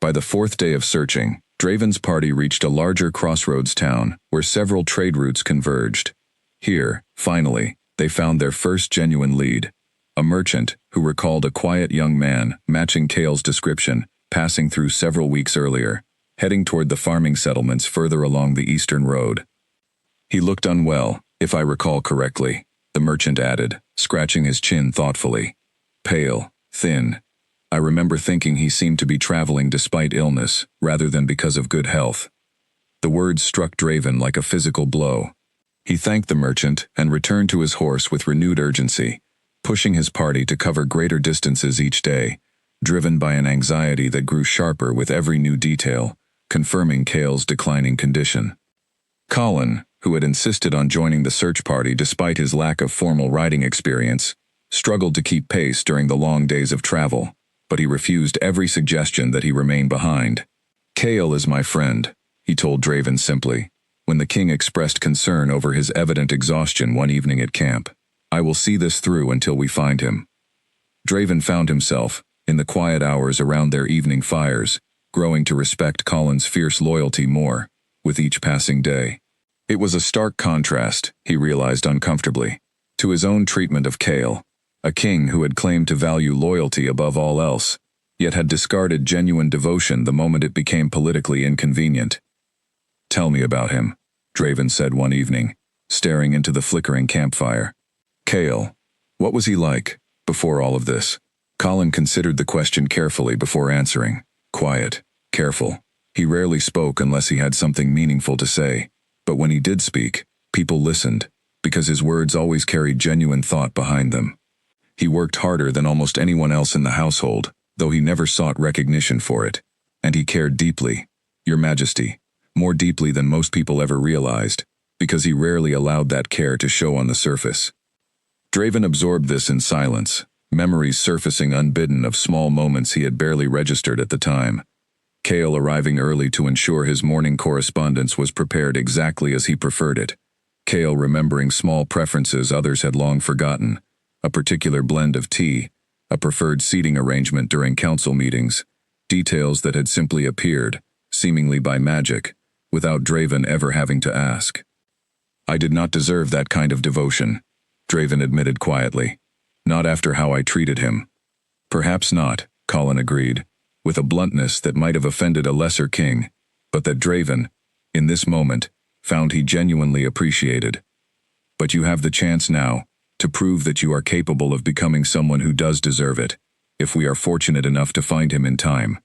By the fourth day of searching, Draven's party reached a larger crossroads town where several trade routes converged. Here, finally, they found their first genuine lead, a merchant who recalled a quiet young man matching Cale's description, passing through several weeks earlier, heading toward the farming settlements further along the eastern road. "He looked unwell, if I recall correctly," the merchant added, scratching his chin thoughtfully. "Pale, thin. I remember thinking he seemed to be traveling despite illness, rather than because of good health." The words struck Draven like a physical blow. He thanked the merchant and returned to his horse with renewed urgency, pushing his party to cover greater distances each day, driven by an anxiety that grew sharper with every new detail, confirming Cale's declining condition. Colin, who had insisted on joining the search party despite his lack of formal riding experience, struggled to keep pace during the long days of travel, but he refused every suggestion that he remain behind. "Cale is my friend," he told Draven simply, when the king expressed concern over his evident exhaustion one evening at camp. "I will see this through until we find him." Draven found himself, in the quiet hours around their evening fires, growing to respect Colin's fierce loyalty more, with each passing day. It was a stark contrast, he realized uncomfortably, to his own treatment of Cale, a king who had claimed to value loyalty above all else, yet had discarded genuine devotion the moment it became politically inconvenient. "Tell me about him," Draven said one evening, staring into the flickering campfire. "Cale, what was he like?" before all of this? Colin considered the question carefully before answering. Quiet, careful. He rarely spoke unless he had something meaningful to say. But when he did speak, people listened, because his words always carried genuine thought behind them. He worked harder than almost anyone else in the household, though he never sought recognition for it. And he cared deeply, Your Majesty, more deeply than most people ever realized, because he rarely allowed that care to show on the surface. Draven absorbed this in silence, memories surfacing unbidden of small moments he had barely registered at the time. Kale arriving early to ensure his morning correspondence was prepared exactly as he preferred it. Kale remembering small preferences others had long forgotten, a particular blend of tea, a preferred seating arrangement during council meetings, details that had simply appeared, seemingly by magic, without Draven ever having to ask. I did not deserve that kind of devotion, Draven admitted quietly. Not after how I treated him. Perhaps not, Colin agreed, with a bluntness that might have offended a lesser king, but that Draven, in this moment, found he genuinely appreciated. But you have the chance now, to prove that you are capable of becoming someone who does deserve it, if we are fortunate enough to find him in time.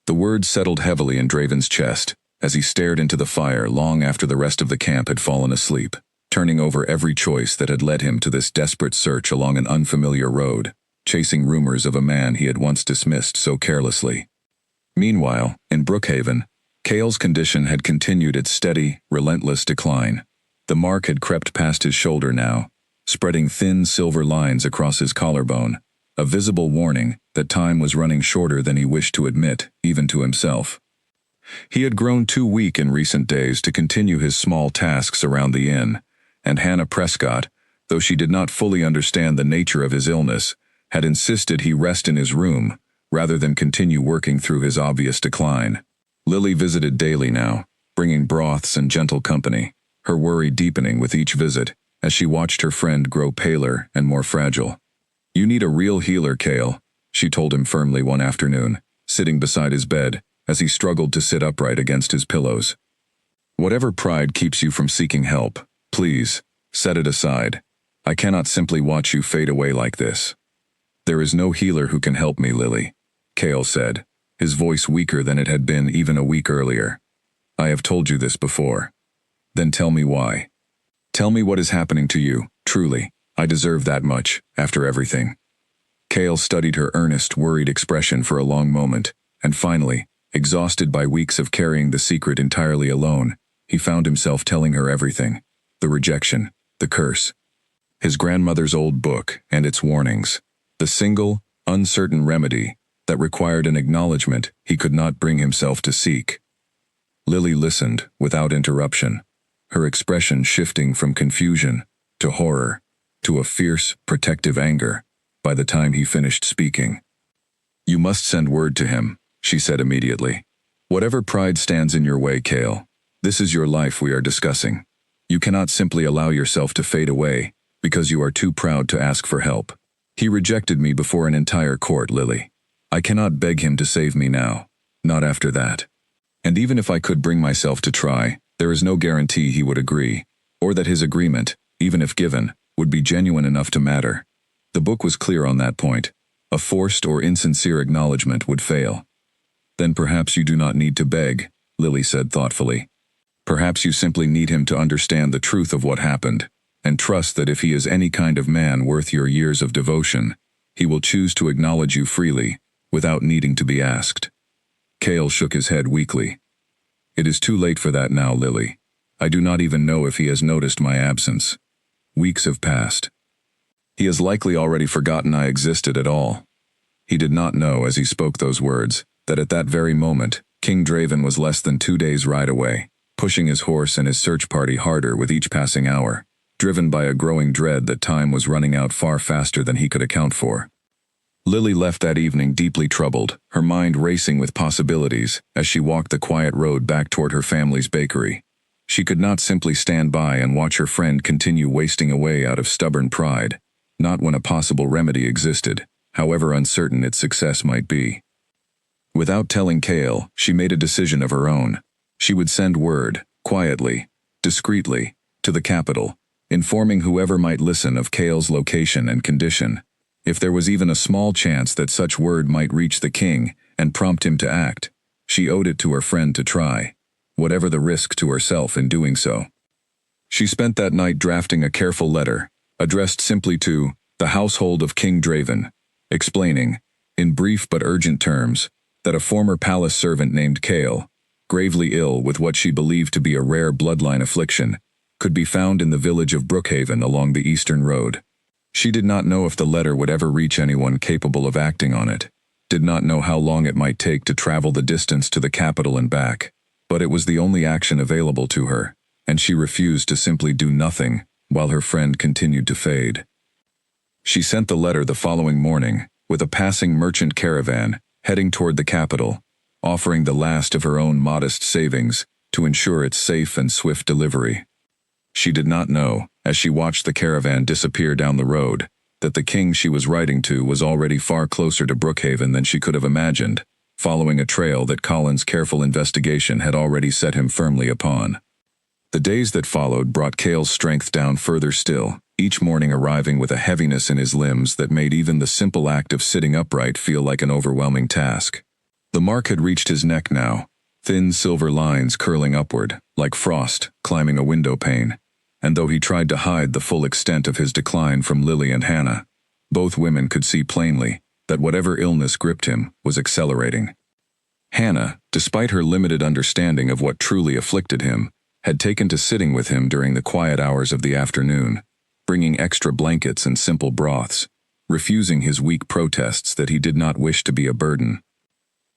The words settled heavily in Draven's chest, as he stared into the fire long after the rest of the camp had fallen asleep, turning over every choice that had led him to this desperate search along an unfamiliar road, chasing rumors of a man he had once dismissed so carelessly. Meanwhile, in Brookhaven, Kale's condition had continued its steady, relentless decline. The mark had crept past his shoulder now, spreading thin silver lines across his collarbone, a visible warning that time was running shorter than he wished to admit, even to himself. He had grown too weak in recent days to continue his small tasks around the inn, and Hannah Prescott, though she did not fully understand the nature of his illness, had insisted he rest in his room, rather than continue working through his obvious decline. Lily visited daily now, bringing broths and gentle company, her worry deepening with each visit, as she watched her friend grow paler and more fragile. You need a real healer, Kale, she told him firmly one afternoon, sitting beside his bed, as he struggled to sit upright against his pillows. Whatever pride keeps you from seeking help, please, set it aside. I cannot simply watch you fade away like this. There is no healer who can help me, Lily, Kale said, his voice weaker than it had been even a week earlier. I have told you this before. Then tell me why. Tell me what is happening to you, truly. I deserve that much, after everything. Kale studied her earnest, worried expression for a long moment, and finally, exhausted by weeks of carrying the secret entirely alone, he found himself telling her everything. The rejection, the curse, his grandmother's old book and its warnings, the single, uncertain remedy that required an acknowledgement he could not bring himself to seek. Lily listened without interruption, her expression shifting from confusion to horror to a fierce, protective anger by the time he finished speaking. You must send word to him, she said immediately. Whatever pride stands in your way, Kale, this is your life we are discussing. You cannot simply allow yourself to fade away because you are too proud to ask for help. He rejected me before an entire court, Lily. I cannot beg him to save me now, not after that. And even if I could bring myself to try, there is no guarantee he would agree, or that his agreement, even if given, would be genuine enough to matter. The book was clear on that point. A forced or insincere acknowledgement would fail. Then perhaps you do not need to beg, Lily said thoughtfully. Perhaps you simply need him to understand the truth of what happened, and trust that if he is any kind of man worth your years of devotion, he will choose to acknowledge you freely, without needing to be asked. Kale shook his head weakly. It is too late for that now, Lily. I do not even know if he has noticed my absence. Weeks have passed. He has likely already forgotten I existed at all. He did not know, as he spoke those words, that at that very moment, King Draven was less than 2 days' ride away, pushing his horse and his search party harder with each passing hour, driven by a growing dread that time was running out far faster than he could account for. Lily left that evening deeply troubled, her mind racing with possibilities as she walked the quiet road back toward her family's bakery. She could not simply stand by and watch her friend continue wasting away out of stubborn pride, not when a possible remedy existed, however uncertain its success might be. Without telling Kale, she made a decision of her own. She would send word, quietly, discreetly, to the capital, informing whoever might listen of Kale's location and condition. If there was even a small chance that such word might reach the king and prompt him to act, she owed it to her friend to try, whatever the risk to herself in doing so. She spent that night drafting a careful letter, addressed simply to the household of King Draven, explaining, in brief but urgent terms, that a former palace servant named Kale, gravely ill with what she believed to be a rare bloodline affliction, could be found in the village of Brookhaven along the eastern road. She did not know if the letter would ever reach anyone capable of acting on it, did not know how long it might take to travel the distance to the capital and back, but it was the only action available to her, and she refused to simply do nothing while her friend continued to fade. She sent the letter the following morning, with a passing merchant caravan, heading toward the capital, offering the last of her own modest savings to ensure its safe and swift delivery. She did not know, as she watched the caravan disappear down the road, that the king she was writing to was already far closer to Brookhaven than she could have imagined, following a trail that Colin's careful investigation had already set him firmly upon. The days that followed brought Kale's strength down further still, each morning arriving with a heaviness in his limbs that made even the simple act of sitting upright feel like an overwhelming task. The mark had reached his neck now, thin silver lines curling upward, like frost climbing a window pane, and though he tried to hide the full extent of his decline from Lily and Hannah, both women could see plainly that whatever illness gripped him was accelerating. Hannah, despite her limited understanding of what truly afflicted him, had taken to sitting with him during the quiet hours of the afternoon, bringing extra blankets and simple broths, refusing his weak protests that he did not wish to be a burden.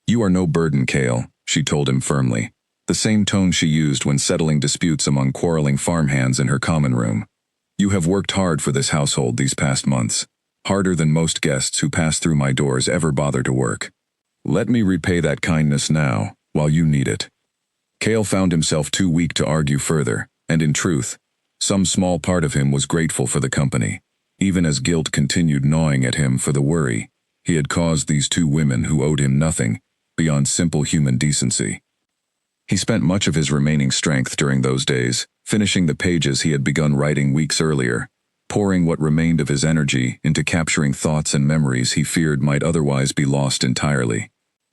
"You are no burden, Kale," she told him firmly, the same tone she used when settling disputes among quarreling farmhands in her common room. "You have worked hard for this household these past months, harder than most guests who pass through my doors ever bother to work. Let me repay that kindness now, while you need it." Kale found himself too weak to argue further, and in truth, some small part of him was grateful for the company, even as guilt continued gnawing at him for the worry he had caused these two women who owed him nothing beyond simple human decency. He spent much of his remaining strength during those days, finishing the pages he had begun writing weeks earlier, pouring what remained of his energy into capturing thoughts and memories he feared might otherwise be lost entirely.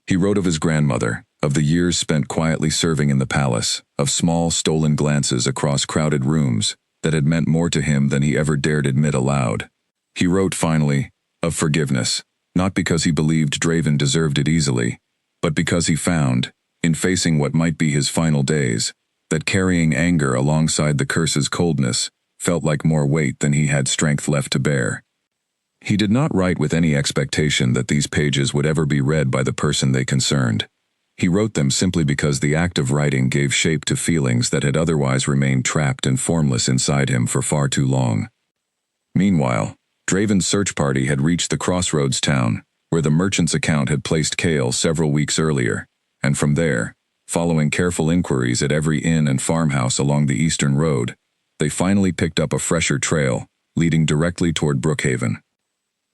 He wrote of his grandmother, of the years spent quietly serving in the palace, of small stolen glances across crowded rooms that had meant more to him than he ever dared admit aloud. He wrote, finally, of forgiveness, not because he believed Draven deserved it easily, but because he found, in facing what might be his final days, that carrying anger alongside the curse's coldness felt like more weight than he had strength left to bear. He did not write with any expectation that these pages would ever be read by the person they concerned. He wrote them simply because the act of writing gave shape to feelings that had otherwise remained trapped and formless inside him for far too long. Meanwhile, Draven's search party had reached the crossroads town, where the merchant's account had placed Kale several weeks earlier, and from there, following careful inquiries at every inn and farmhouse along the eastern road, they finally picked up a fresher trail, leading directly toward Brookhaven.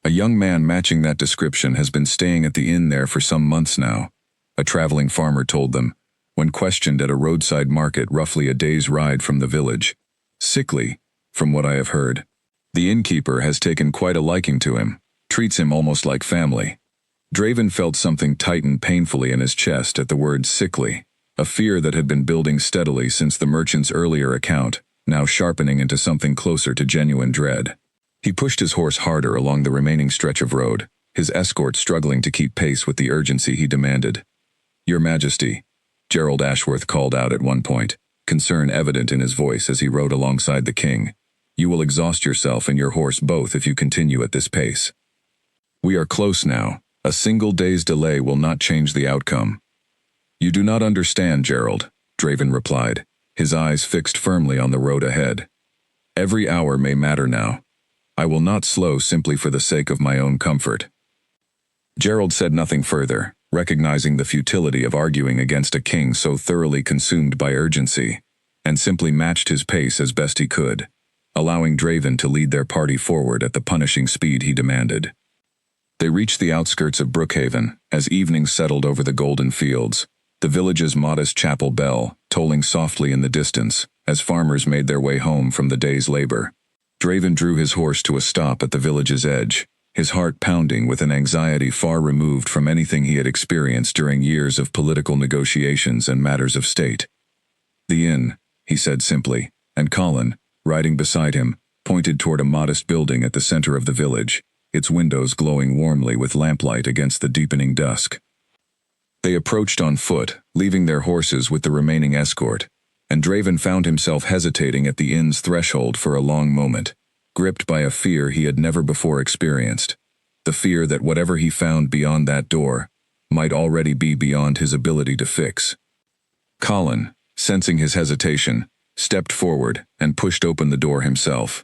A young man matching that description has been staying at the inn there for some months now, a traveling farmer told them, when questioned at a roadside market roughly a day's ride from the village. "Sickly, from what I have heard. The innkeeper has taken quite a liking to him, treats him almost like family." Draven felt something tighten painfully in his chest at the word sickly, a fear that had been building steadily since the merchant's earlier account, now sharpening into something closer to genuine dread. He pushed his horse harder along the remaining stretch of road, his escort struggling to keep pace with the urgency he demanded. "Your Majesty," Gerald Ashworth called out at one point, concern evident in his voice as he rode alongside the king. "You will exhaust yourself and your horse both if you continue at this pace. We are close now. A single day's delay will not change the outcome." "You do not understand, Gerald," Draven replied, his eyes fixed firmly on the road ahead. "Every hour may matter now. I will not slow simply for the sake of my own comfort." Gerald said nothing further, recognizing the futility of arguing against a king so thoroughly consumed by urgency, and simply matched his pace as best he could, allowing Draven to lead their party forward at the punishing speed he demanded. They reached the outskirts of Brookhaven as evening settled over the golden fields, the village's modest chapel bell tolling softly in the distance as farmers made their way home from the day's labor. Draven drew his horse to a stop at the village's edge, his heart pounding with an anxiety far removed from anything he had experienced during years of political negotiations and matters of state. "The inn," he said simply, and Colin, riding beside him, pointed toward a modest building at the center of the village, its windows glowing warmly with lamplight against the deepening dusk. They approached on foot, leaving their horses with the remaining escort, and Draven found himself hesitating at the inn's threshold for a long moment, gripped by a fear he had never before experienced, the fear that whatever he found beyond that door might already be beyond his ability to fix. Colin, sensing his hesitation, stepped forward and pushed open the door himself.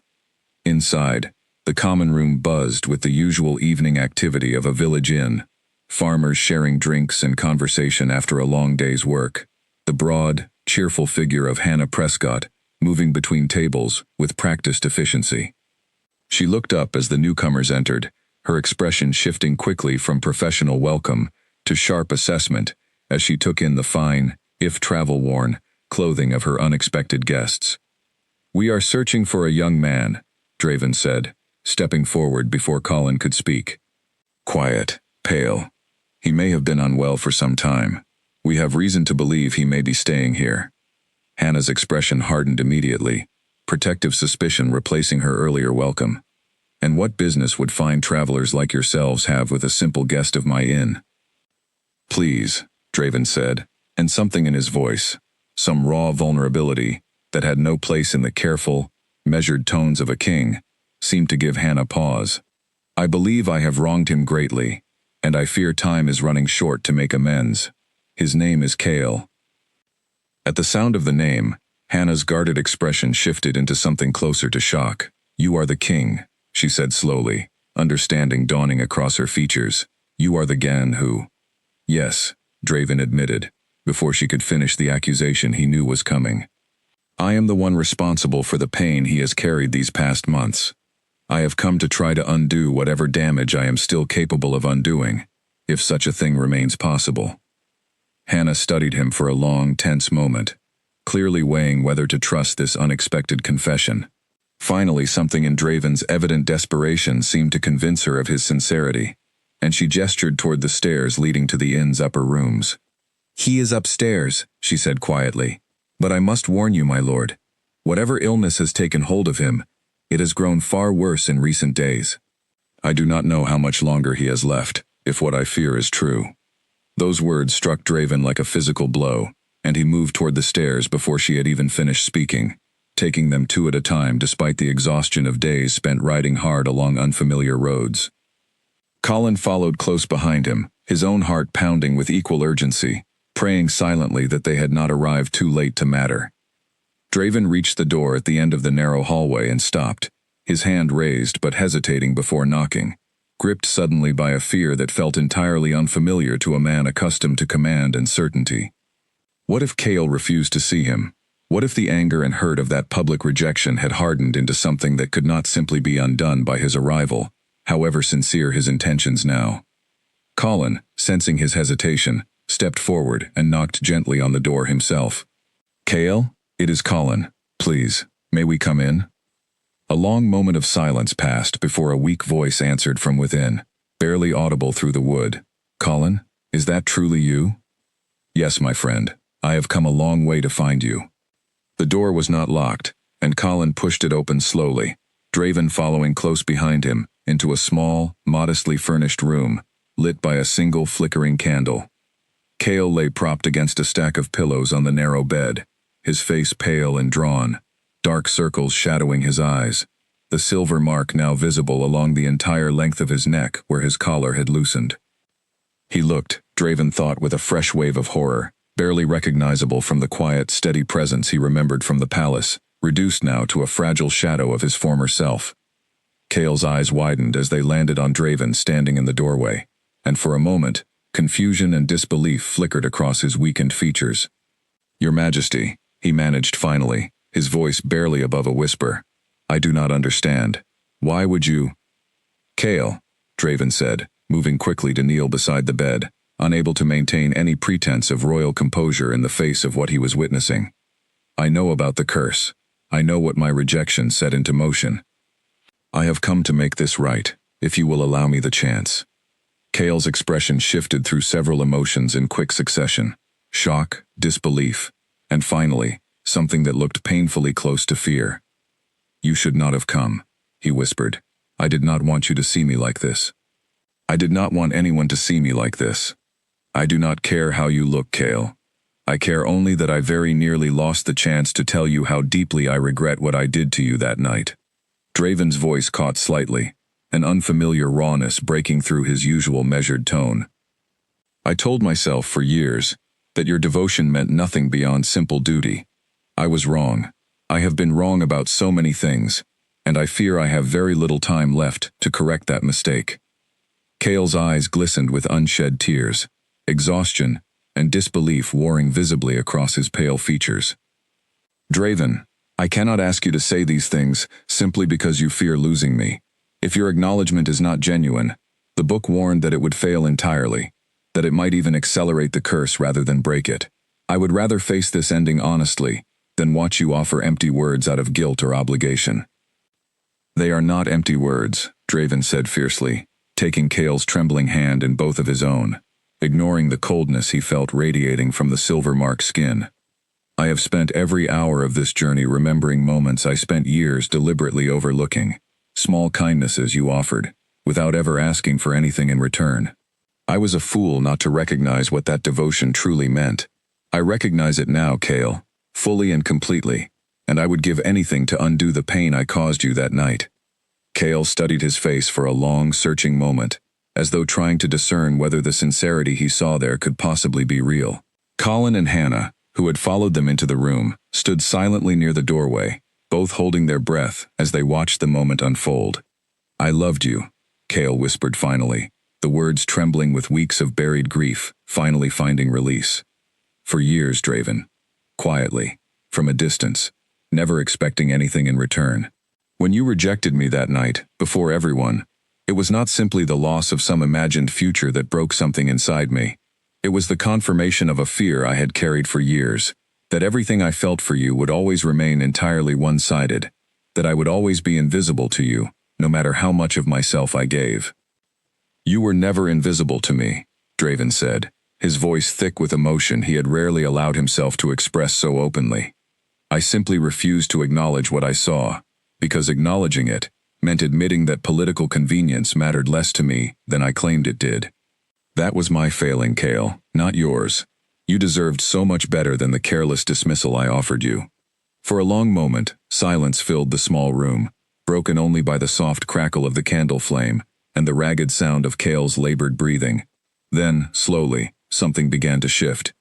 Inside, the common room buzzed with the usual evening activity of a village inn, farmers sharing drinks and conversation after a long day's work, the broad, cheerful figure of Hannah Prescott moving between tables with practiced efficiency. She looked up as the newcomers entered, her expression shifting quickly from professional welcome to sharp assessment as she took in the fine, if travel-worn, clothing of her unexpected guests. "We are searching for a young man," Draven said, stepping forward before Colin could speak. "Quiet, pale. He may have been unwell for some time. We have reason to believe he may be staying here." Hannah's expression hardened immediately, protective suspicion replacing her earlier welcome. "And what business would fine travelers like yourselves have with a simple guest of my inn?" "Please," Draven said, and something in his voice, some raw vulnerability that had no place in the careful, measured tones of a king, seemed to give Hannah pause. "I believe I have wronged him greatly, and I fear time is running short to make amends. His name is Cale." At the sound of the name, Hannah's guarded expression shifted into something closer to shock. "You are the king," she said slowly, understanding dawning across her features. "You are the Gan who—" "Yes," Draven admitted, before she could finish the accusation he knew was coming. "I am the one responsible for the pain he has carried these past months. I have come to try to undo whatever damage I am still capable of undoing, if such a thing remains possible." Hannah studied him for a long, tense moment, clearly weighing whether to trust this unexpected confession. Finally, something in Draven's evident desperation seemed to convince her of his sincerity, and she gestured toward the stairs leading to the inn's upper rooms. "He is upstairs," she said quietly. "But I must warn you, my lord, whatever illness has taken hold of him, it has grown far worse in recent days. I do not know how much longer he has left, if what I fear is true." Those words struck Draven like a physical blow, and he moved toward the stairs before she had even finished speaking, taking them two at a time despite the exhaustion of days spent riding hard along unfamiliar roads. Colin followed close behind him, his own heart pounding with equal urgency, praying silently that they had not arrived too late to matter. Draven reached the door at the end of the narrow hallway and stopped, his hand raised but hesitating before knocking, gripped suddenly by a fear that felt entirely unfamiliar to a man accustomed to command and certainty. What if Cale refused to see him? What if the anger and hurt of that public rejection had hardened into something that could not simply be undone by his arrival, however sincere his intentions now? Colin, sensing his hesitation, stepped forward and knocked gently on the door himself. "Cale, it is Colin. Please, may we come in?" A long moment of silence passed before a weak voice answered from within, barely audible through the wood. "Colin, is that truly you?" "Yes, my friend. I have come a long way to find you." The door was not locked, and Colin pushed it open slowly, Draven following close behind him, into a small, modestly furnished room, lit by a single flickering candle. Cale lay propped against a stack of pillows on the narrow bed, his face pale and drawn, dark circles shadowing his eyes, the silver mark now visible along the entire length of his neck where his collar had loosened. He looked, Draven thought with a fresh wave of horror, barely recognizable from the quiet, steady presence he remembered from the palace, reduced now to a fragile shadow of his former self. Cale's eyes widened as they landed on Draven standing in the doorway, and for a moment, confusion and disbelief flickered across his weakened features. "Your Majesty," he managed finally, his voice barely above a whisper. "I do not understand. Why would you—" "Cale," Draven said, moving quickly to kneel beside the bed, unable to maintain any pretense of royal composure in the face of what he was witnessing. "I know about the curse. I know what my rejection set into motion. I have come to make this right, if you will allow me the chance." Cale's expression shifted through several emotions in quick succession: shock, disbelief, and finally, something that looked painfully close to fear. "You should not have come," he whispered. "I did not want you to see me like this. I did not want anyone to see me like this. I do not care how you look, Cale. I care only that I very nearly lost the chance to tell you how deeply I regret what I did to you that night." Draven's voice caught slightly, an unfamiliar rawness breaking through his usual measured tone. "I told myself for years that your devotion meant nothing beyond simple duty. I was wrong. I have been wrong about so many things, and I fear I have very little time left to correct that mistake." Cale's eyes glistened with unshed tears, exhaustion and disbelief warring visibly across his pale features. "Draven, I cannot ask you to say these things simply because you fear losing me. If your acknowledgement is not genuine, the book warned that it would fail entirely, that it might even accelerate the curse rather than break it. I would rather face this ending honestly than watch you offer empty words out of guilt or obligation." "They are not empty words," Draven said fiercely, taking Cale's trembling hand in both of his own, ignoring the coldness he felt radiating from the silver-marked skin. "I have spent every hour of this journey remembering moments I spent years deliberately overlooking, small kindnesses you offered, without ever asking for anything in return. I was a fool not to recognize what that devotion truly meant. I recognize it now, Cale, fully and completely, and I would give anything to undo the pain I caused you that night." Cale studied his face for a long, searching moment, as though trying to discern whether the sincerity he saw there could possibly be real. Colin and Hannah, who had followed them into the room, stood silently near the doorway, both holding their breath as they watched the moment unfold. "I loved you," Cale whispered finally, the words trembling with weeks of buried grief, finally finding release. "For years, Draven. Quietly, from a distance, never expecting anything in return. When you rejected me that night, before everyone, it was not simply the loss of some imagined future that broke something inside me. It was the confirmation of a fear I had carried for years, that everything I felt for you would always remain entirely one-sided, that I would always be invisible to you, no matter how much of myself I gave." "You were never invisible to me," Draven said, his voice thick with emotion he had rarely allowed himself to express so openly. "I simply refused to acknowledge what I saw, because acknowledging it meant admitting that political convenience mattered less to me than I claimed it did. That was my failing, Cale, not yours. You deserved so much better than the careless dismissal I offered you." For a long moment, silence filled the small room, broken only by the soft crackle of the candle flame and the ragged sound of Cale's labored breathing. Then, slowly, something began to shift.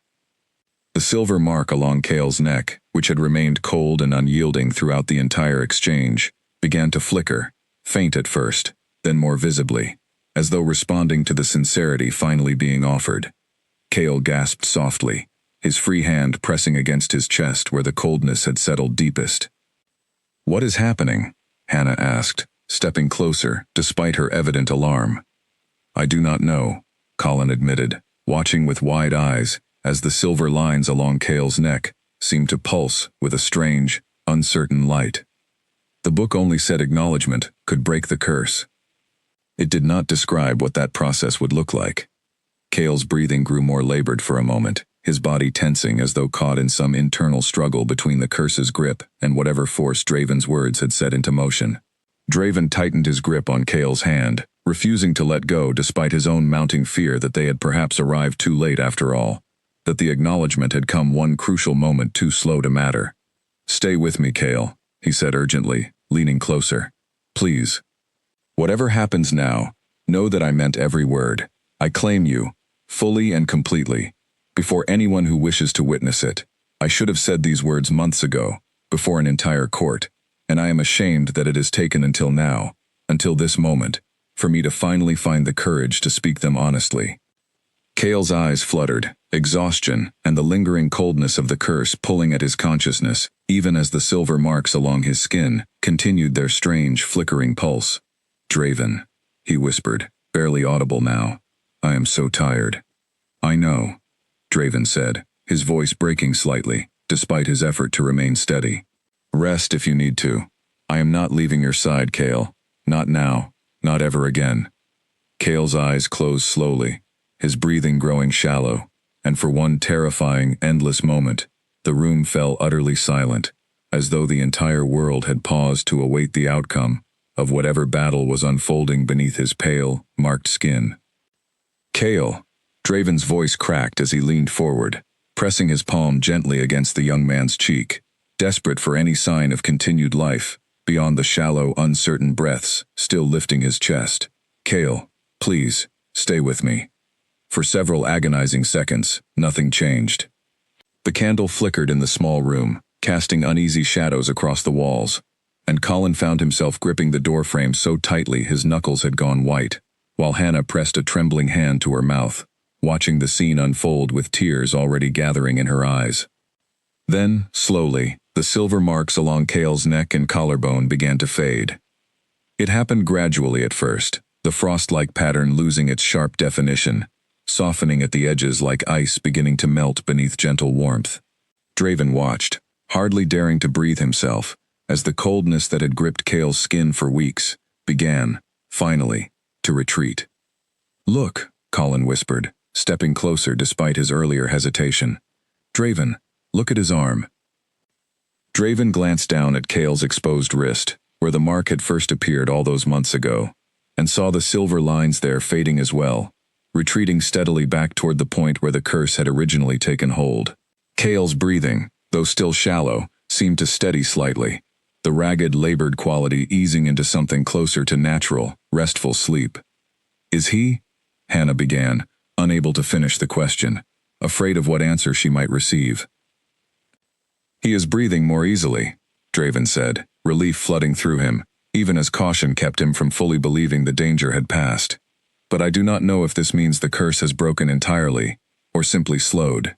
The silver mark along Cale's neck, which had remained cold and unyielding throughout the entire exchange, began to flicker, faint at first, then more visibly, as though responding to the sincerity finally being offered. Cale gasped softly, his free hand pressing against his chest where the coldness had settled deepest. "What is happening?" Hannah asked, stepping closer, despite her evident alarm. "I do not know," Colin admitted, watching with wide eyes as the silver lines along Cale's neck seemed to pulse with a strange, uncertain light. The book only said acknowledgement could break the curse. It did not describe what that process would look like. Cale's breathing grew more labored for a moment, his body tensing as though caught in some internal struggle between the curse's grip and whatever force Draven's words had set into motion. Draven tightened his grip on Cale's hand, refusing to let go despite his own mounting fear that they had perhaps arrived too late after all, that the acknowledgement had come one crucial moment too slow to matter. "Stay with me, Cale," he said urgently, leaning closer. "Please. Whatever happens now, know that I meant every word. I claim you, fully and completely, before anyone who wishes to witness it. I should have said these words months ago, before an entire court, and I am ashamed that it has taken until now, until this moment, for me to finally find the courage to speak them honestly." Cale's eyes fluttered, exhaustion and the lingering coldness of the curse pulling at his consciousness, even as the silver marks along his skin continued their strange, flickering pulse. "Draven," he whispered, barely audible now. "I am so tired." "I know," Draven said, his voice breaking slightly, despite his effort to remain steady. "Rest if you need to. I am not leaving your side, Cale. Not now, Not ever again. Cale's eyes closed slowly, his breathing growing shallow, and for one terrifying, endless moment, the room fell utterly silent, as though the entire world had paused to await the outcome of whatever battle was unfolding beneath his pale, marked skin. Cale! Draven's voice cracked as he leaned forward, pressing his palm gently against the young man's cheek, desperate for any sign of continued life, beyond the shallow, uncertain breaths still lifting his chest. Cale, please, stay with me. For several agonizing seconds, nothing changed. The candle flickered in the small room, casting uneasy shadows across the walls, and Colin found himself gripping the doorframe so tightly his knuckles had gone white, while Hannah pressed a trembling hand to her mouth, watching the scene unfold with tears already gathering in her eyes. Then, slowly, the silver marks along Cale's neck and collarbone began to fade. It happened gradually at first, the frost-like pattern losing its sharp definition, softening at the edges like ice beginning to melt beneath gentle warmth. Draven watched, hardly daring to breathe himself, as the coldness that had gripped Cale's skin for weeks began, finally, to retreat. "Look," Colin whispered, stepping closer despite his earlier hesitation. "Draven, look at his arm." Draven glanced down at Cale's exposed wrist, where the mark had first appeared all those months ago, and saw the silver lines there fading as well, retreating steadily back toward the point where the curse had originally taken hold. Cale's breathing, though still shallow, seemed to steady slightly, the ragged, labored quality easing into something closer to natural, restful sleep. "Is he?" Hannah began, unable to finish the question, afraid of what answer she might receive. "He is breathing more easily," Draven said, relief flooding through him, even as caution kept him from fully believing the danger had passed. "But I do not know if this means the curse has broken entirely, or simply slowed.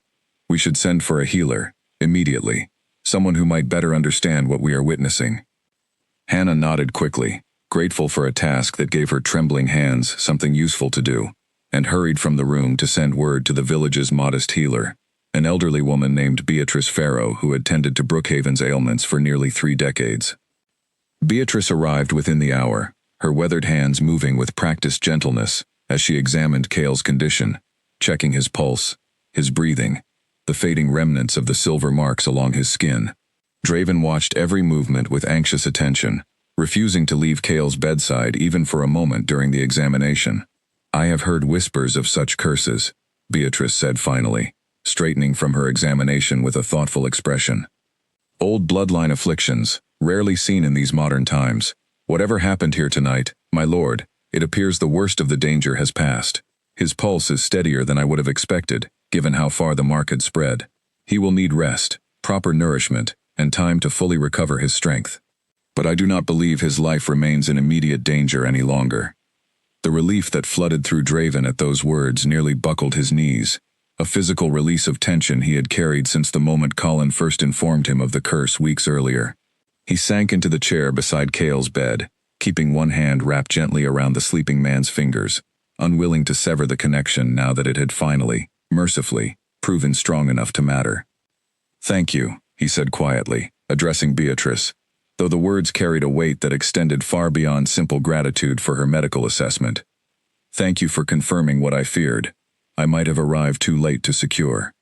We should send for a healer, immediately, someone who might better understand what we are witnessing." Hannah nodded quickly, grateful for a task that gave her trembling hands something useful to do, and hurried from the room to send word to the village's modest healer, an elderly woman named Beatrice Farrow who had tended to Brookhaven's ailments for nearly 3 decades. Beatrice arrived within the hour, her weathered hands moving with practiced gentleness as she examined Cale's condition, checking his pulse, his breathing, the fading remnants of the silver marks along his skin. Draven watched every movement with anxious attention, refusing to leave Cale's bedside even for a moment during the examination. "I have heard whispers of such curses," Beatrice said finally, straightening from her examination with a thoughtful expression. "Old bloodline afflictions, rarely seen in these modern times. Whatever happened here tonight, my lord, it appears the worst of the danger has passed. His pulse is steadier than I would have expected, given how far the mark had spread. He will need rest, proper nourishment, and time to fully recover his strength. But I do not believe his life remains in immediate danger any longer." The relief that flooded through Draven at those words nearly buckled his knees, a physical release of tension he had carried since the moment Colin first informed him of the curse weeks earlier. He sank into the chair beside Cale's bed, keeping one hand wrapped gently around the sleeping man's fingers, unwilling to sever the connection now that it had finally, mercifully, proven strong enough to matter. "Thank you," he said quietly, addressing Beatrice, though the words carried a weight that extended far beyond simple gratitude for her medical assessment. "Thank you for confirming what I feared. I might have arrived too late to secure."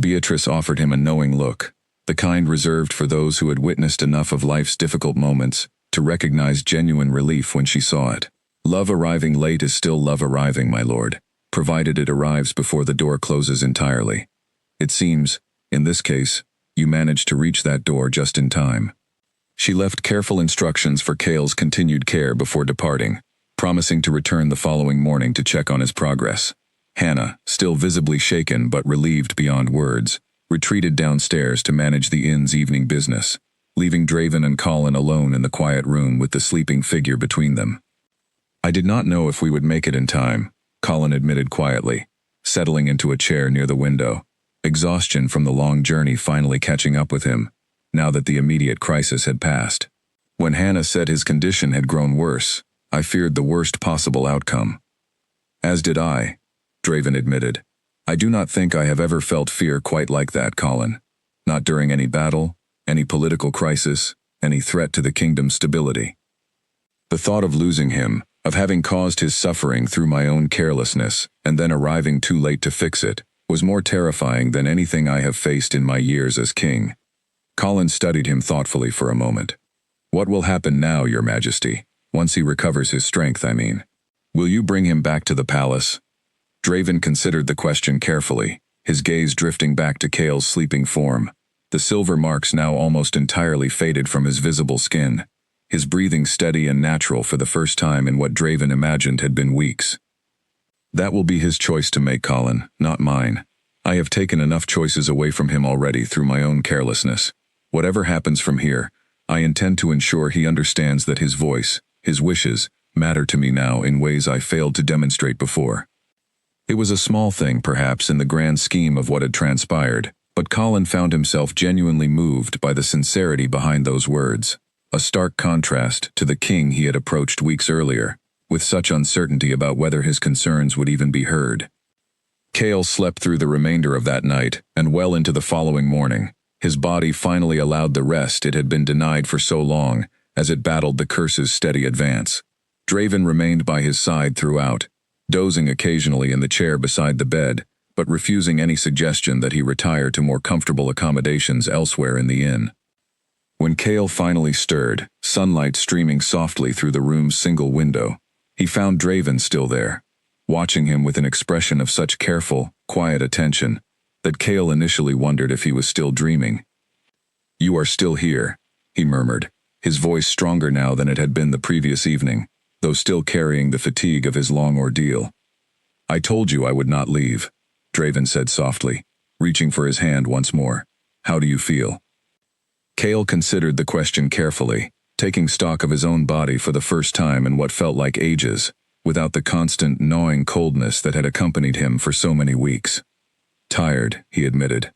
Beatrice offered him a knowing look, the kind reserved for those who had witnessed enough of life's difficult moments to recognize genuine relief when she saw it. "Love arriving late is still love arriving, my lord, provided it arrives before the door closes entirely. It seems, in this case, you managed to reach that door just in time." She left careful instructions for Cale's continued care before departing, promising to return the following morning to check on his progress. Hannah, still visibly shaken but relieved beyond words, retreated downstairs to manage the inn's evening business, leaving Draven and Colin alone in the quiet room with the sleeping figure between them. "I did not know if we would make it in time," Colin admitted quietly, settling into a chair near the window, exhaustion from the long journey finally catching up with him, now that the immediate crisis had passed. "When Hannah said his condition had grown worse, I feared the worst possible outcome." "As did I," Draven admitted. "I do not think I have ever felt fear quite like that, Colin. Not during any battle, any political crisis, any threat to the kingdom's stability." The thought of losing him, of having caused his suffering through my own carelessness, and then arriving too late to fix it, was more terrifying than anything I have faced in my years as king. Colin studied him thoughtfully for a moment. What will happen now, Your Majesty? Once he recovers his strength, I mean. Will you bring him back to the palace? Draven considered the question carefully, his gaze drifting back to Cale's sleeping form. The silver marks now almost entirely faded from his visible skin, his breathing steady and natural for the first time in what Draven imagined had been weeks. That will be his choice to make, Colin, not mine. I have taken enough choices away from him already through my own carelessness. Whatever happens from here, I intend to ensure he understands that his voice, his wishes, matter to me now in ways I failed to demonstrate before. It was a small thing, perhaps, in the grand scheme of what had transpired, but Colin found himself genuinely moved by the sincerity behind those words, a stark contrast to the king he had approached weeks earlier, with such uncertainty about whether his concerns would even be heard. Cale slept through the remainder of that night and well into the following morning. His body finally allowed the rest it had been denied for so long as it battled the curse's steady advance. Draven remained by his side throughout, dozing occasionally in the chair beside the bed, but refusing any suggestion that he retire to more comfortable accommodations elsewhere in the inn. When Cale finally stirred, sunlight streaming softly through the room's single window, he found Draven still there, watching him with an expression of such careful, quiet attention that Cale initially wondered if he was still dreaming. "You are still here," he murmured, his voice stronger now than it had been the previous evening, though still carrying the fatigue of his long ordeal. "I told you I would not leave," Draven said softly, reaching for his hand once more. "How do you feel?" Cale considered the question carefully, taking stock of his own body for the first time in what felt like ages, without the constant, gnawing coldness that had accompanied him for so many weeks. "Tired," he admitted,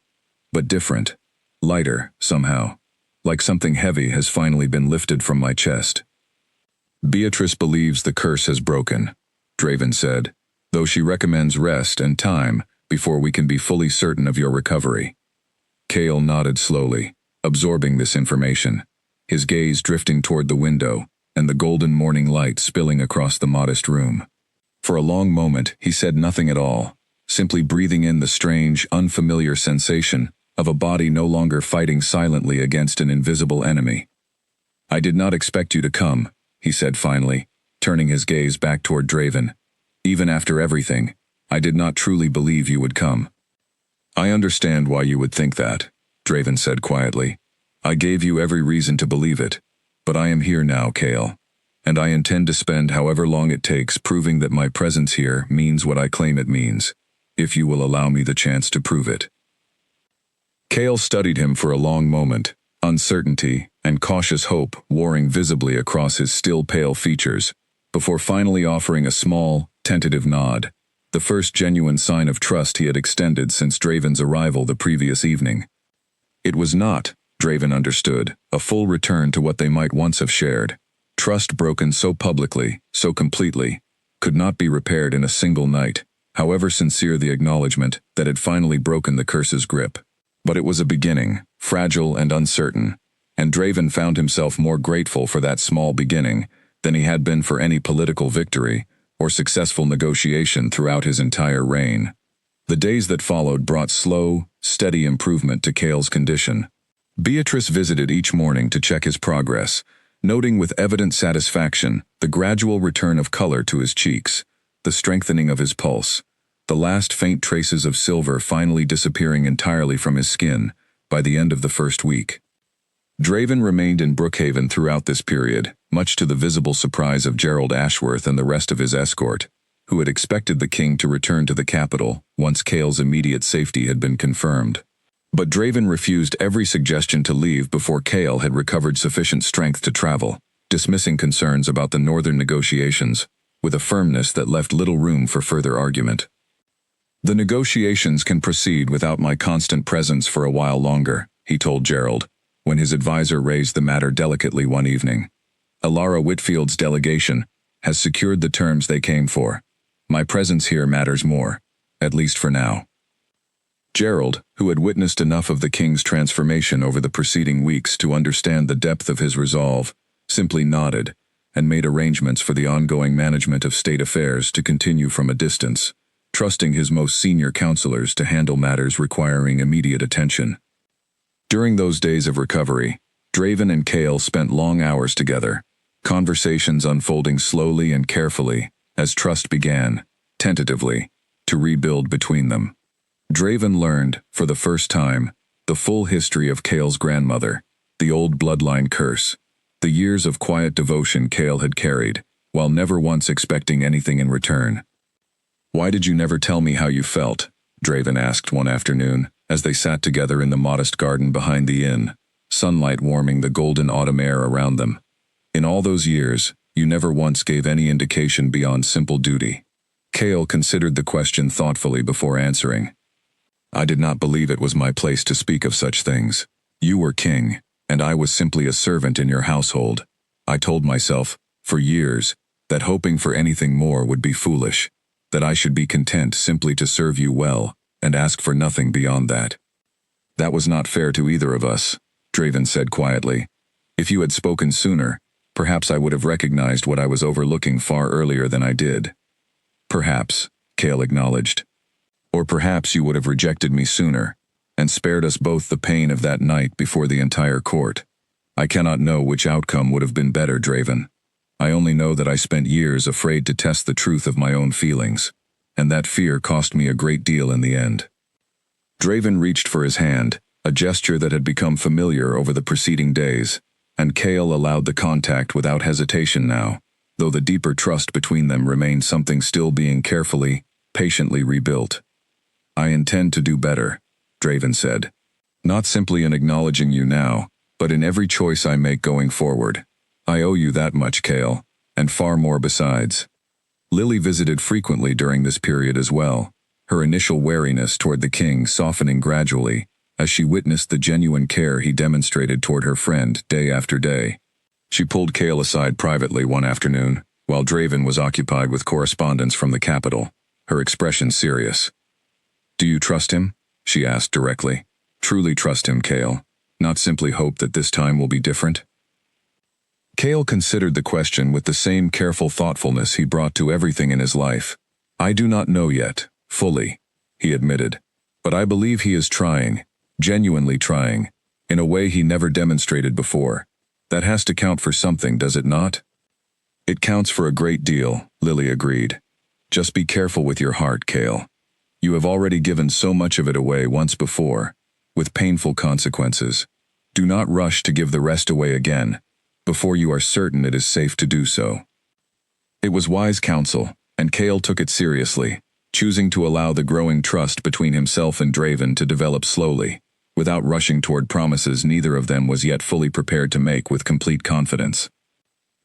"but different, lighter, somehow, like something heavy has finally been lifted from my chest." "Beatrice believes the curse has broken," Draven said, "though she recommends rest and time before we can be fully certain of your recovery." Cale nodded slowly, absorbing this information, his gaze drifting toward the window and the golden morning light spilling across the modest room. For a long moment he said nothing at all, simply breathing in the strange, unfamiliar sensation of a body no longer fighting silently against an invisible enemy. "I did not expect you to come," he said finally, turning his gaze back toward Draven. "Even after everything, I did not truly believe you would come." "I understand why you would think that," Draven said quietly. "I gave you every reason to believe it, but I am here now, Cale, and I intend to spend however long it takes proving that my presence here means what I claim it means, if you will allow me the chance to prove it." Cale studied him for a long moment, uncertainty and cautious hope warring visibly across his still pale features, before finally offering a small, tentative nod, the first genuine sign of trust he had extended since Draven's arrival the previous evening. It was not, Draven understood, a full return to what they might once have shared. Trust broken so publicly, so completely, could not be repaired in a single night, however sincere the acknowledgement that had finally broken the curse's grip. But it was a beginning, fragile and uncertain, and Draven found himself more grateful for that small beginning than he had been for any political victory or successful negotiation throughout his entire reign. The days that followed brought slow, steady improvement to Cale's condition. Beatrice visited each morning to check his progress, noting with evident satisfaction the gradual return of color to his cheeks, the strengthening of his pulse, the last faint traces of silver finally disappearing entirely from his skin by the end of the first week. Draven remained in Brookhaven throughout this period, much to the visible surprise of Gerald Ashworth and the rest of his escort, who had expected the king to return to the capital once Cale's immediate safety had been confirmed. But Draven refused every suggestion to leave before Cale had recovered sufficient strength to travel, dismissing concerns about the northern negotiations with a firmness that left little room for further argument. "The negotiations can proceed without my constant presence for a while longer," he told Gerald, when his advisor raised the matter delicately one evening. "Alara Whitfield's delegation has secured the terms they came for. My presence here matters more, at least for now." Gerald, who had witnessed enough of the king's transformation over the preceding weeks to understand the depth of his resolve, simply nodded, and made arrangements for the ongoing management of state affairs to continue from a distance, trusting his most senior counselors to handle matters requiring immediate attention. During those days of recovery, Draven and Cale spent long hours together, conversations unfolding slowly and carefully as trust began, tentatively, to rebuild between them. Draven learned, for the first time, the full history of Cale's grandmother, the old bloodline curse, the years of quiet devotion Cale had carried, while never once expecting anything in return. "Why did you never tell me how you felt?" Draven asked one afternoon, as they sat together in the modest garden behind the inn, sunlight warming the golden autumn air around them. "In all those years, you never once gave any indication beyond simple duty." Cale considered the question thoughtfully before answering. "I did not believe it was my place to speak of such things. You were king, and I was simply a servant in your household. I told myself, for years, that hoping for anything more would be foolish, that I should be content simply to serve you well, and ask for nothing beyond that." "That was not fair to either of us," Draven said quietly. "If you had spoken sooner, perhaps I would have recognized what I was overlooking far earlier than I did." "Perhaps," Cale acknowledged. "Or perhaps you would have rejected me sooner, and spared us both the pain of that night before the entire court. I cannot know which outcome would have been better, Draven. I only know that I spent years afraid to test the truth of my own feelings, and that fear cost me a great deal in the end." Draven reached for his hand, a gesture that had become familiar over the preceding days, and Cale allowed the contact without hesitation now, though the deeper trust between them remained something still being carefully, patiently rebuilt. "I intend to do better," Draven said. "Not simply in acknowledging you now, but in every choice I make going forward. I owe you that much, Cale, and far more besides." Lily visited frequently during this period as well, her initial wariness toward the king softening gradually as she witnessed the genuine care he demonstrated toward her friend day after day. She pulled Cale aside privately one afternoon, while Draven was occupied with correspondence from the capital, her expression serious. "Do you trust him?" she asked directly. "Truly trust him, Cale, not simply hope that this time will be different?" Cale considered the question with the same careful thoughtfulness he brought to everything in his life. "I do not know yet, fully," he admitted, "but I believe he is trying, genuinely trying, in a way he never demonstrated before. That has to count for something, does it not?" "It counts for a great deal," Lily agreed. "Just be careful with your heart, Cale. You have already given so much of it away once before, with painful consequences. Do not rush to give the rest away again, before you are certain it is safe to do so." It was wise counsel, and Cale took it seriously, choosing to allow the growing trust between himself and Draven to develop slowly, without rushing toward promises neither of them was yet fully prepared to make with complete confidence.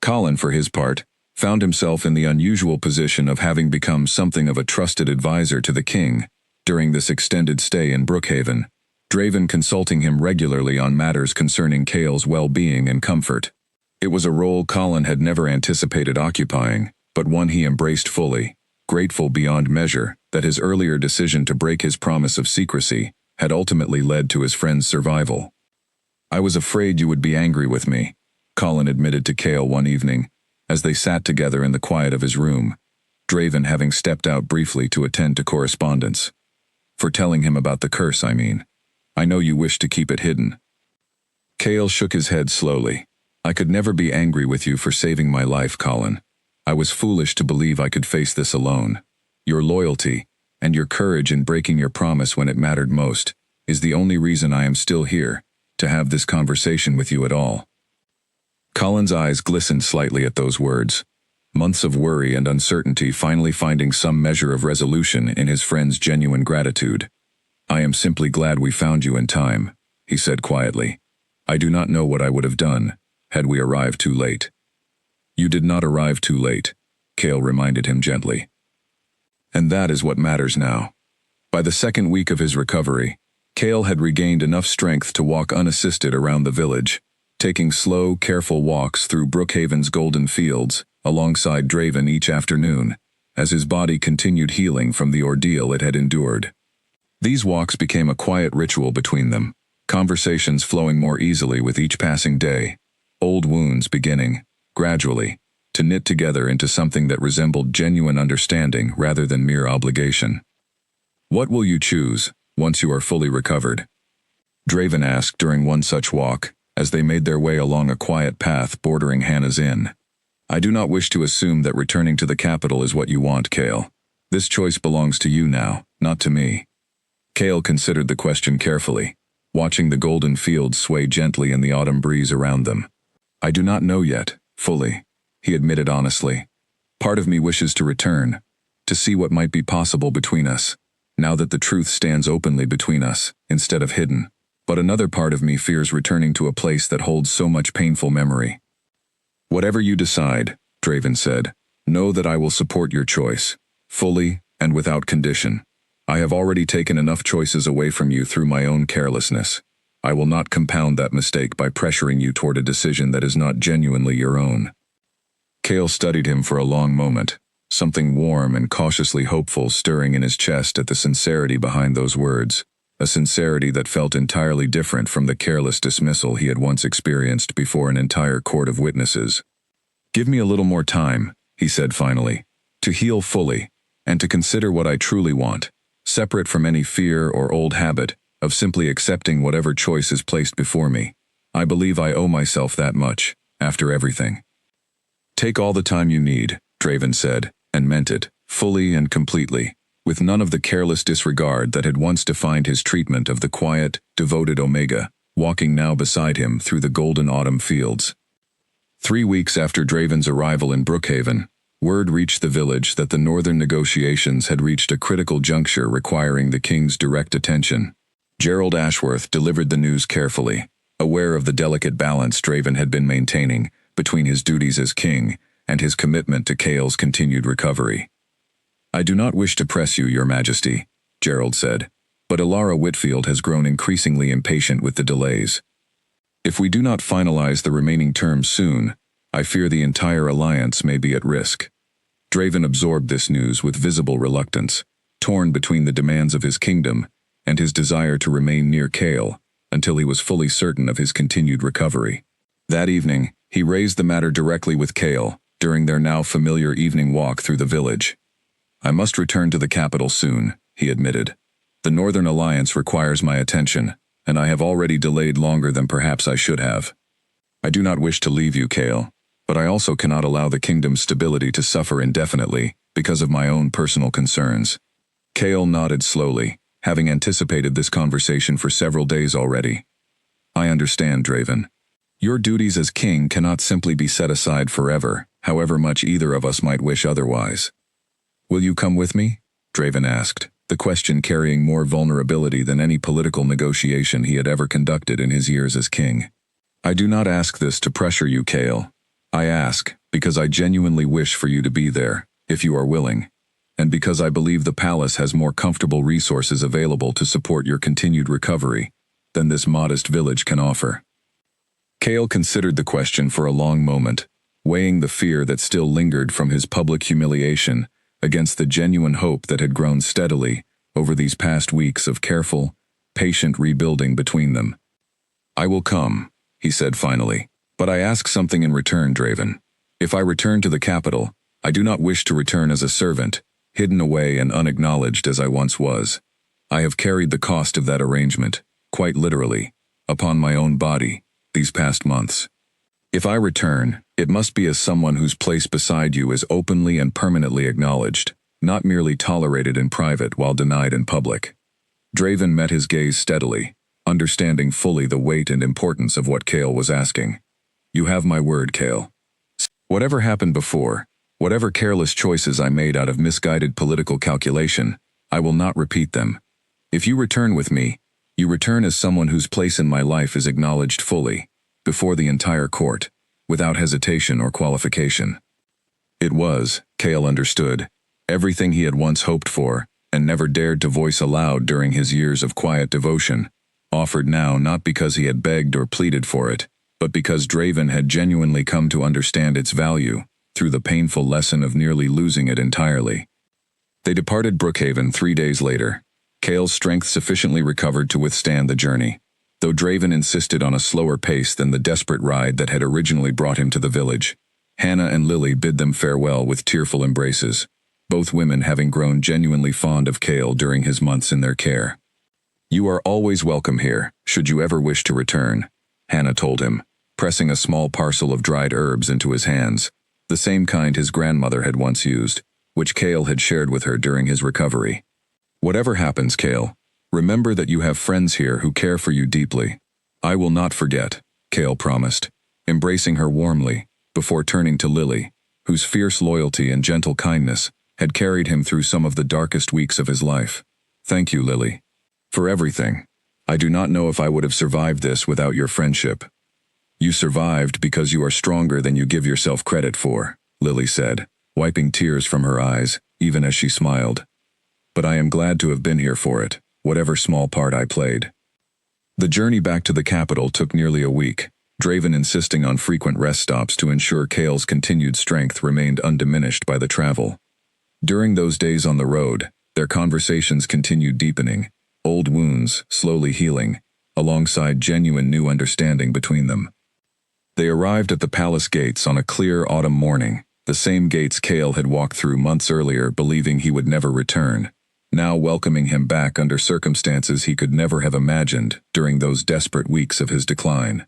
Colin, for his part, found himself in the unusual position of having become something of a trusted advisor to the king during this extended stay in Brookhaven, Draven consulting him regularly on matters concerning Cale's well-being and comfort. It was a role Colin had never anticipated occupying, but one he embraced fully, grateful beyond measure that his earlier decision to break his promise of secrecy had ultimately led to his friend's survival. "I was afraid you would be angry with me," Colin admitted to Cale one evening, as they sat together in the quiet of his room, Draven having stepped out briefly to attend to correspondence. "For telling him about the curse, I mean. I know you wish to keep it hidden." Cale shook his head slowly. "I could never be angry with you for saving my life, Colin. I was foolish to believe I could face this alone. Your loyalty, and your courage in breaking your promise when it mattered most, is the only reason I am still here, to have this conversation with you at all." Colin's eyes glistened slightly at those words, months of worry and uncertainty finally finding some measure of resolution in his friend's genuine gratitude. "I am simply glad we found you in time," he said quietly. "I do not know what I would have done, had we arrived too late." "You did not arrive too late," Cale reminded him gently. "And that is what matters now." By the second week of his recovery, Cale had regained enough strength to walk unassisted around the village, taking slow, careful walks through Brookhaven's golden fields, alongside Draven each afternoon, as his body continued healing from the ordeal it had endured. These walks became a quiet ritual between them, conversations flowing more easily with each passing day, old wounds beginning, gradually, to knit together into something that resembled genuine understanding rather than mere obligation. "What will you choose, once you are fully recovered?" Draven asked during one such walk, as they made their way along a quiet path bordering Hannah's inn. "I do not wish to assume that returning to the capital is what you want, Kale. This choice belongs to you now, not to me." Kale considered the question carefully, watching the golden fields sway gently in the autumn breeze around them. "I do not know yet, fully," he admitted honestly. "Part of me wishes to return, to see what might be possible between us, now that the truth stands openly between us, instead of hidden. But another part of me fears returning to a place that holds so much painful memory." "Whatever you decide," Draven said, "know that I will support your choice, fully and without condition. I have already taken enough choices away from you through my own carelessness. I will not compound that mistake by pressuring you toward a decision that is not genuinely your own." Kale studied him for a long moment, something warm and cautiously hopeful stirring in his chest at the sincerity behind those words, a sincerity that felt entirely different from the careless dismissal he had once experienced before an entire court of witnesses. "Give me a little more time," he said finally, "to heal fully, and to consider what I truly want, separate from any fear or old habit of simply accepting whatever choice is placed before me. I believe I owe myself that much, after everything." "Take all the time you need," Draven said, and meant it, fully and completely, with none of the careless disregard that had once defined his treatment of the quiet, devoted Omega, walking now beside him through the golden autumn fields. 3 weeks after Draven's arrival in Brookhaven, word reached the village that the northern negotiations had reached a critical juncture requiring the king's direct attention. Gerald Ashworth delivered the news carefully, aware of the delicate balance Draven had been maintaining between his duties as king and his commitment to Kale's continued recovery. "I do not wish to press you, Your Majesty," Gerald said, "but Ilara Whitfield has grown increasingly impatient with the delays. If we do not finalize the remaining terms soon, I fear the entire alliance may be at risk." Draven absorbed this news with visible reluctance, torn between the demands of his kingdom and his desire to remain near Kale until he was fully certain of his continued recovery. That evening, he raised the matter directly with Kale during their now familiar evening walk through the village. "I must return to the capital soon," he admitted. "The Northern Alliance requires my attention, and I have already delayed longer than perhaps I should have. I do not wish to leave you, Kale, but I also cannot allow the kingdom's stability to suffer indefinitely because of my own personal concerns." Kale nodded slowly, having anticipated this conversation for several days already. "I understand, Draven. Your duties as king cannot simply be set aside forever, however much either of us might wish otherwise." "Will you come with me?" Draven asked, the question carrying more vulnerability than any political negotiation he had ever conducted in his years as king. "I do not ask this to pressure you, Kale. I ask because I genuinely wish for you to be there, if you are willing, and because I believe the palace has more comfortable resources available to support your continued recovery than this modest village can offer." Kale considered the question for a long moment, weighing the fear that still lingered from his public humiliation against the genuine hope that had grown steadily over these past weeks of careful, patient rebuilding between them. "I will come," he said finally, "but I ask something in return, Draven. If I return to the capital, I do not wish to return as a servant, hidden away and unacknowledged as I once was. I have carried the cost of that arrangement, quite literally, upon my own body, these past months. If I return, it must be as someone whose place beside you is openly and permanently acknowledged, not merely tolerated in private while denied in public." Draven met his gaze steadily, understanding fully the weight and importance of what Kale was asking. "You have my word, Kale. Whatever happened before, whatever careless choices I made out of misguided political calculation, I will not repeat them. If you return with me, you return as someone whose place in my life is acknowledged fully, before the entire court, without hesitation or qualification." It was, Kale understood, everything he had once hoped for, and never dared to voice aloud during his years of quiet devotion, offered now not because he had begged or pleaded for it, but because Draven had genuinely come to understand its value, through the painful lesson of nearly losing it entirely. They departed Brookhaven 3 days later, Kale's strength sufficiently recovered to withstand the journey, though Draven insisted on a slower pace than the desperate ride that had originally brought him to the village. Hannah and Lily bid them farewell with tearful embraces, both women having grown genuinely fond of Cale during his months in their care. "You are always welcome here, should you ever wish to return," Hannah told him, pressing a small parcel of dried herbs into his hands, the same kind his grandmother had once used, which Cale had shared with her during his recovery. "Whatever happens, Cale, remember that you have friends here who care for you deeply." "I will not forget," Cale promised, embracing her warmly, before turning to Lily, whose fierce loyalty and gentle kindness had carried him through some of the darkest weeks of his life. "Thank you, Lily, for everything. I do not know if I would have survived this without your friendship." "You survived because you are stronger than you give yourself credit for," Lily said, wiping tears from her eyes, even as she smiled. "But I am glad to have been here for it, whatever small part I played." The journey back to the capital took nearly a week, Draven insisting on frequent rest stops to ensure Cale's continued strength remained undiminished by the travel. During those days on the road, their conversations continued deepening, old wounds slowly healing, alongside genuine new understanding between them. They arrived at the palace gates on a clear autumn morning, the same gates Cale had walked through months earlier believing he would never return, now welcoming him back under circumstances he could never have imagined during those desperate weeks of his decline.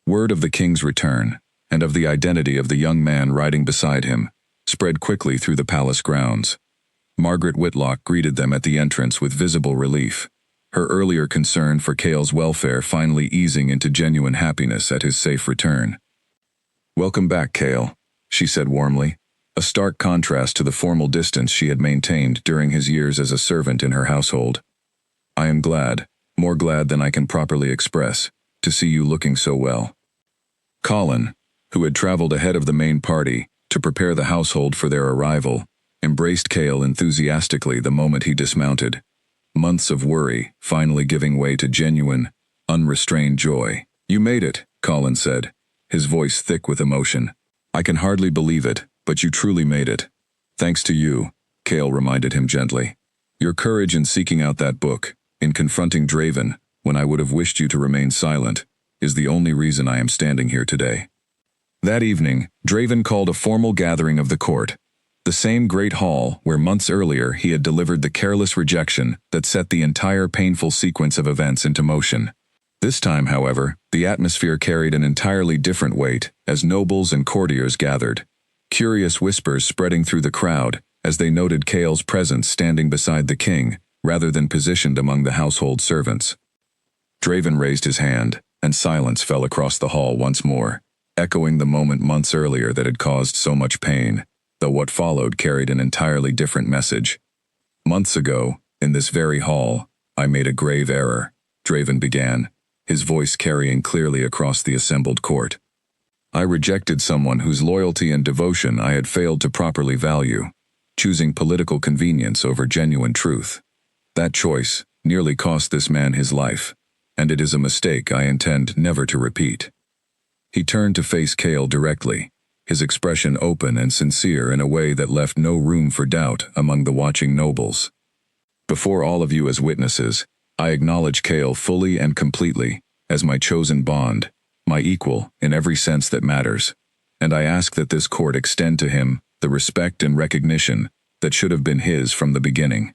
Word of the king's return, and of the identity of the young man riding beside him, spread quickly through the palace grounds. Margaret Whitlock greeted them at the entrance with visible relief, her earlier concern for Cale's welfare finally easing into genuine happiness at his safe return. "Welcome back, Cale," she said warmly, a stark contrast to the formal distance she had maintained during his years as a servant in her household. "I am glad, more glad than I can properly express, to see you looking so well." Colin, who had traveled ahead of the main party to prepare the household for their arrival, embraced Cale enthusiastically the moment he dismounted, months of worry finally giving way to genuine, unrestrained joy. "You made it," Colin said, his voice thick with emotion. "I can hardly believe it, but you truly made it." "Thanks to you," Cale reminded him gently. "Your courage in seeking out that book, in confronting Draven, when I would have wished you to remain silent, is the only reason I am standing here today." That evening, Draven called a formal gathering of the court, the same great hall where months earlier he had delivered the careless rejection that set the entire painful sequence of events into motion. This time, however, the atmosphere carried an entirely different weight as nobles and courtiers gathered, curious whispers spreading through the crowd as they noted Cale's presence standing beside the king rather than positioned among the household servants. Draven raised his hand, and silence fell across the hall once more, echoing the moment months earlier that had caused so much pain, though what followed carried an entirely different message. "Months ago, in this very hall, I made a grave error," Draven began, his voice carrying clearly across the assembled court. "I rejected someone whose loyalty and devotion I had failed to properly value, choosing political convenience over genuine truth. That choice nearly cost this man his life, and it is a mistake I intend never to repeat." He turned to face Cale directly, his expression open and sincere in a way that left no room for doubt among the watching nobles. "Before all of you as witnesses, I acknowledge Cale fully and completely as my chosen bond, my equal in every sense that matters, and I ask that this court extend to him the respect and recognition that should have been his from the beginning."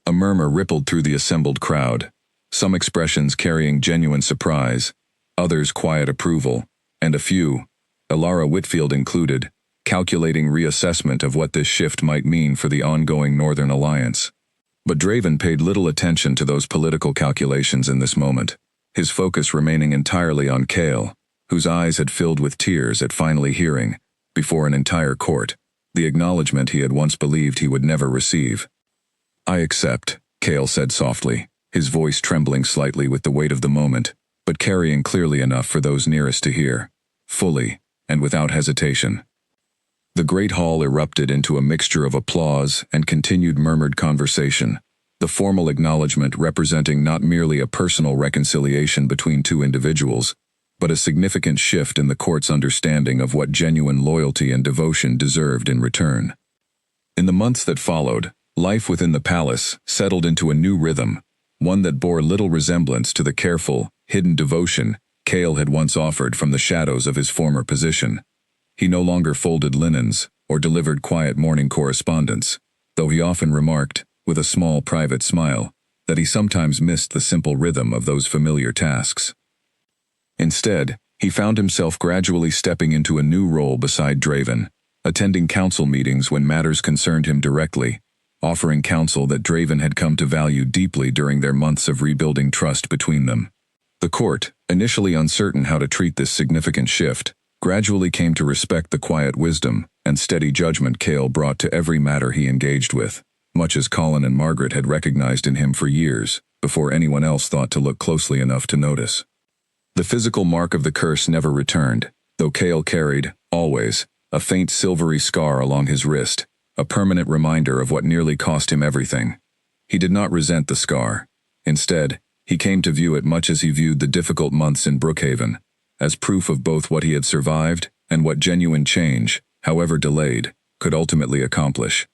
A murmur rippled through the assembled crowd, some expressions carrying genuine surprise, others quiet approval, and a few, Elara Whitfield included, calculating reassessment of what this shift might mean for the ongoing Northern Alliance. But Draven paid little attention to those political calculations in this moment, his focus remaining entirely on Cale, whose eyes had filled with tears at finally hearing, before an entire court, the acknowledgement he had once believed he would never receive. "I accept," Cale said softly, his voice trembling slightly with the weight of the moment, but carrying clearly enough for those nearest to hear, fully, and without hesitation. The great hall erupted into a mixture of applause and continued murmured conversation, the formal acknowledgement representing not merely a personal reconciliation between two individuals, but a significant shift in the court's understanding of what genuine loyalty and devotion deserved in return. In the months that followed, life within the palace settled into a new rhythm, one that bore little resemblance to the careful, hidden devotion Cale had once offered from the shadows of his former position. He no longer folded linens or delivered quiet morning correspondence, though he often remarked, with a small private smile, that he sometimes missed the simple rhythm of those familiar tasks. Instead, he found himself gradually stepping into a new role beside Draven, attending council meetings when matters concerned him directly, offering counsel that Draven had come to value deeply during their months of rebuilding trust between them. The court, initially uncertain how to treat this significant shift, gradually came to respect the quiet wisdom and steady judgment Cale brought to every matter he engaged with, much as Colin and Margaret had recognized in him for years, before anyone else thought to look closely enough to notice. The physical mark of the curse never returned, though Cale carried, always, a faint silvery scar along his wrist, a permanent reminder of what nearly cost him everything. He did not resent the scar. Instead, he came to view it much as he viewed the difficult months in Brookhaven, as proof of both what he had survived and what genuine change, however delayed, could ultimately accomplish.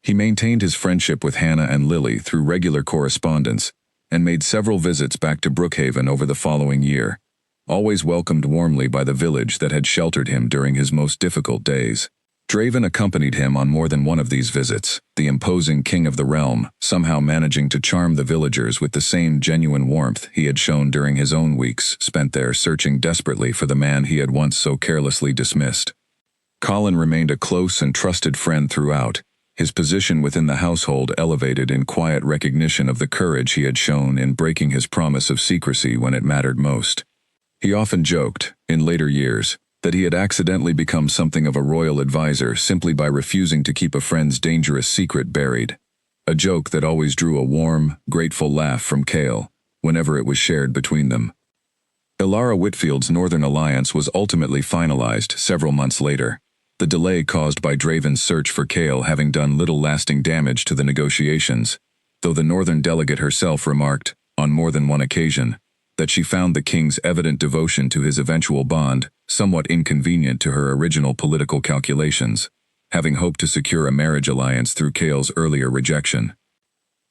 He maintained his friendship with Hannah and Lily through regular correspondence, and made several visits back to Brookhaven over the following year, always welcomed warmly by the village that had sheltered him during his most difficult days. Draven accompanied him on more than one of these visits, the imposing king of the realm somehow managing to charm the villagers with the same genuine warmth he had shown during his own weeks spent there searching desperately for the man he had once so carelessly dismissed. Colin remained a close and trusted friend throughout, his position within the household elevated in quiet recognition of the courage he had shown in breaking his promise of secrecy when it mattered most. He often joked, in later years, that he had accidentally become something of a royal advisor simply by refusing to keep a friend's dangerous secret buried, a joke that always drew a warm, grateful laugh from Cale whenever it was shared between them. Ilara Whitfield's Northern Alliance was ultimately finalized several months later, the delay caused by Draven's search for Cale having done little lasting damage to the negotiations, though the Northern delegate herself remarked, on more than one occasion, that she found the king's evident devotion to his eventual bond somewhat inconvenient to her original political calculations, having hoped to secure a marriage alliance through Cale's earlier rejection.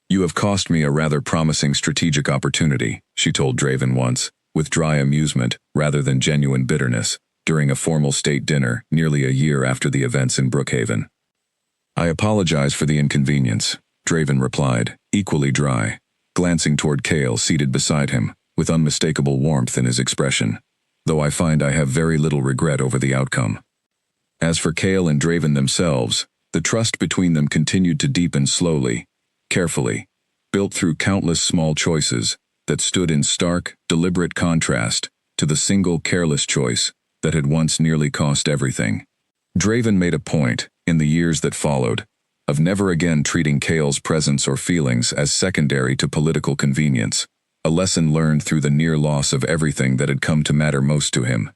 "You have cost me a rather promising strategic opportunity," she told Draven once, with dry amusement rather than genuine bitterness, during a formal state dinner nearly a year after the events in Brookhaven. "I apologize for the inconvenience," Draven replied, equally dry, glancing toward Cale seated beside him, with unmistakable warmth in his expression, "though I find I have very little regret over the outcome." As for Cale and Draven themselves, the trust between them continued to deepen slowly, carefully, built through countless small choices that stood in stark, deliberate contrast to the single careless choice that had once nearly cost everything. Draven made a point, in the years that followed, of never again treating Cale's presence or feelings as secondary to political convenience, a lesson learned through the near loss of everything that had come to matter most to him.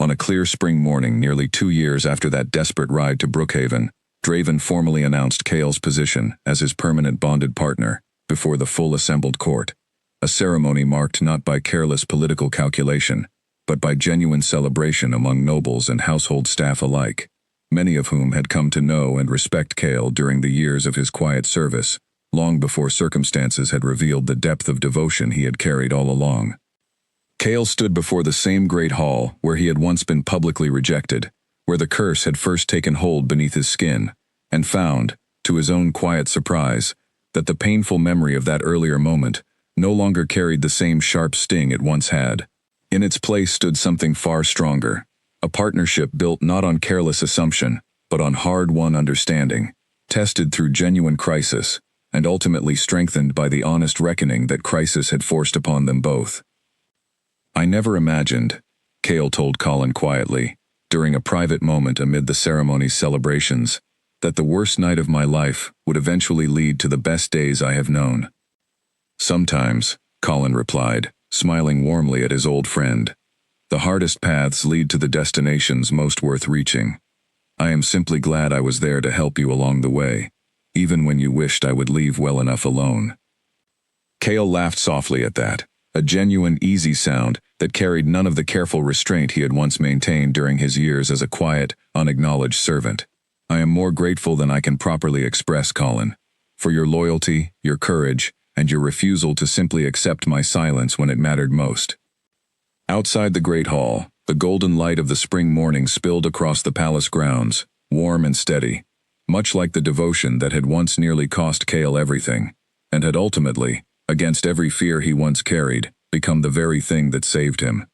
On a clear spring morning nearly 2 years after that desperate ride to Brookhaven, Draven formally announced Cale's position as his permanent bonded partner before the full assembled court, a ceremony marked not by careless political calculation, but by genuine celebration among nobles and household staff alike, many of whom had come to know and respect Cale during the years of his quiet service, long before circumstances had revealed the depth of devotion he had carried all along. Cale stood before the same great hall where he had once been publicly rejected, where the curse had first taken hold beneath his skin, and found, to his own quiet surprise, that the painful memory of that earlier moment no longer carried the same sharp sting it once had. In its place stood something far stronger, a partnership built not on careless assumption, but on hard-won understanding, tested through genuine crisis, and ultimately strengthened by the honest reckoning that crisis had forced upon them both. "I never imagined," Cale told Colin quietly, during a private moment amid the ceremony's celebrations, "that the worst night of my life would eventually lead to the best days I have known." "Sometimes," Colin replied, smiling warmly at his old friend, "the hardest paths lead to the destinations most worth reaching. I am simply glad I was there to help you along the way, even when you wished I would leave well enough alone." Cale laughed softly at that, a genuine, easy sound that carried none of the careful restraint he had once maintained during his years as a quiet, unacknowledged servant. "I am more grateful than I can properly express, Colin, for your loyalty, your courage, and your refusal to simply accept my silence when it mattered most." Outside the great hall, The golden light of the spring morning spilled across the palace grounds, warm and steady, much like the devotion that had once nearly cost Cale everything, and had ultimately, against every fear he once carried, become the very thing that saved him.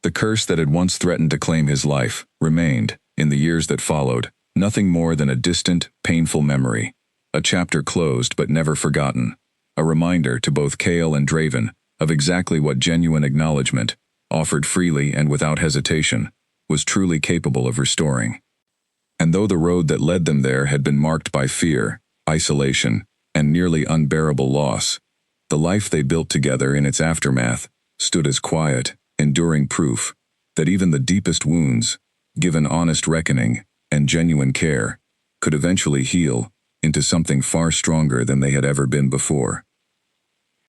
The curse that had once threatened to claim his life remained, in the years that followed, nothing more than a distant, painful memory, a chapter closed but never forgotten, a reminder to both Cale and Draven of exactly what genuine acknowledgement, offered freely and without hesitation, was truly capable of restoring. And though the road that led them there had been marked by fear, isolation, and nearly unbearable loss, the life they built together in its aftermath stood as quiet, enduring proof that even the deepest wounds, given honest reckoning and genuine care, could eventually heal into something far stronger than they had ever been before.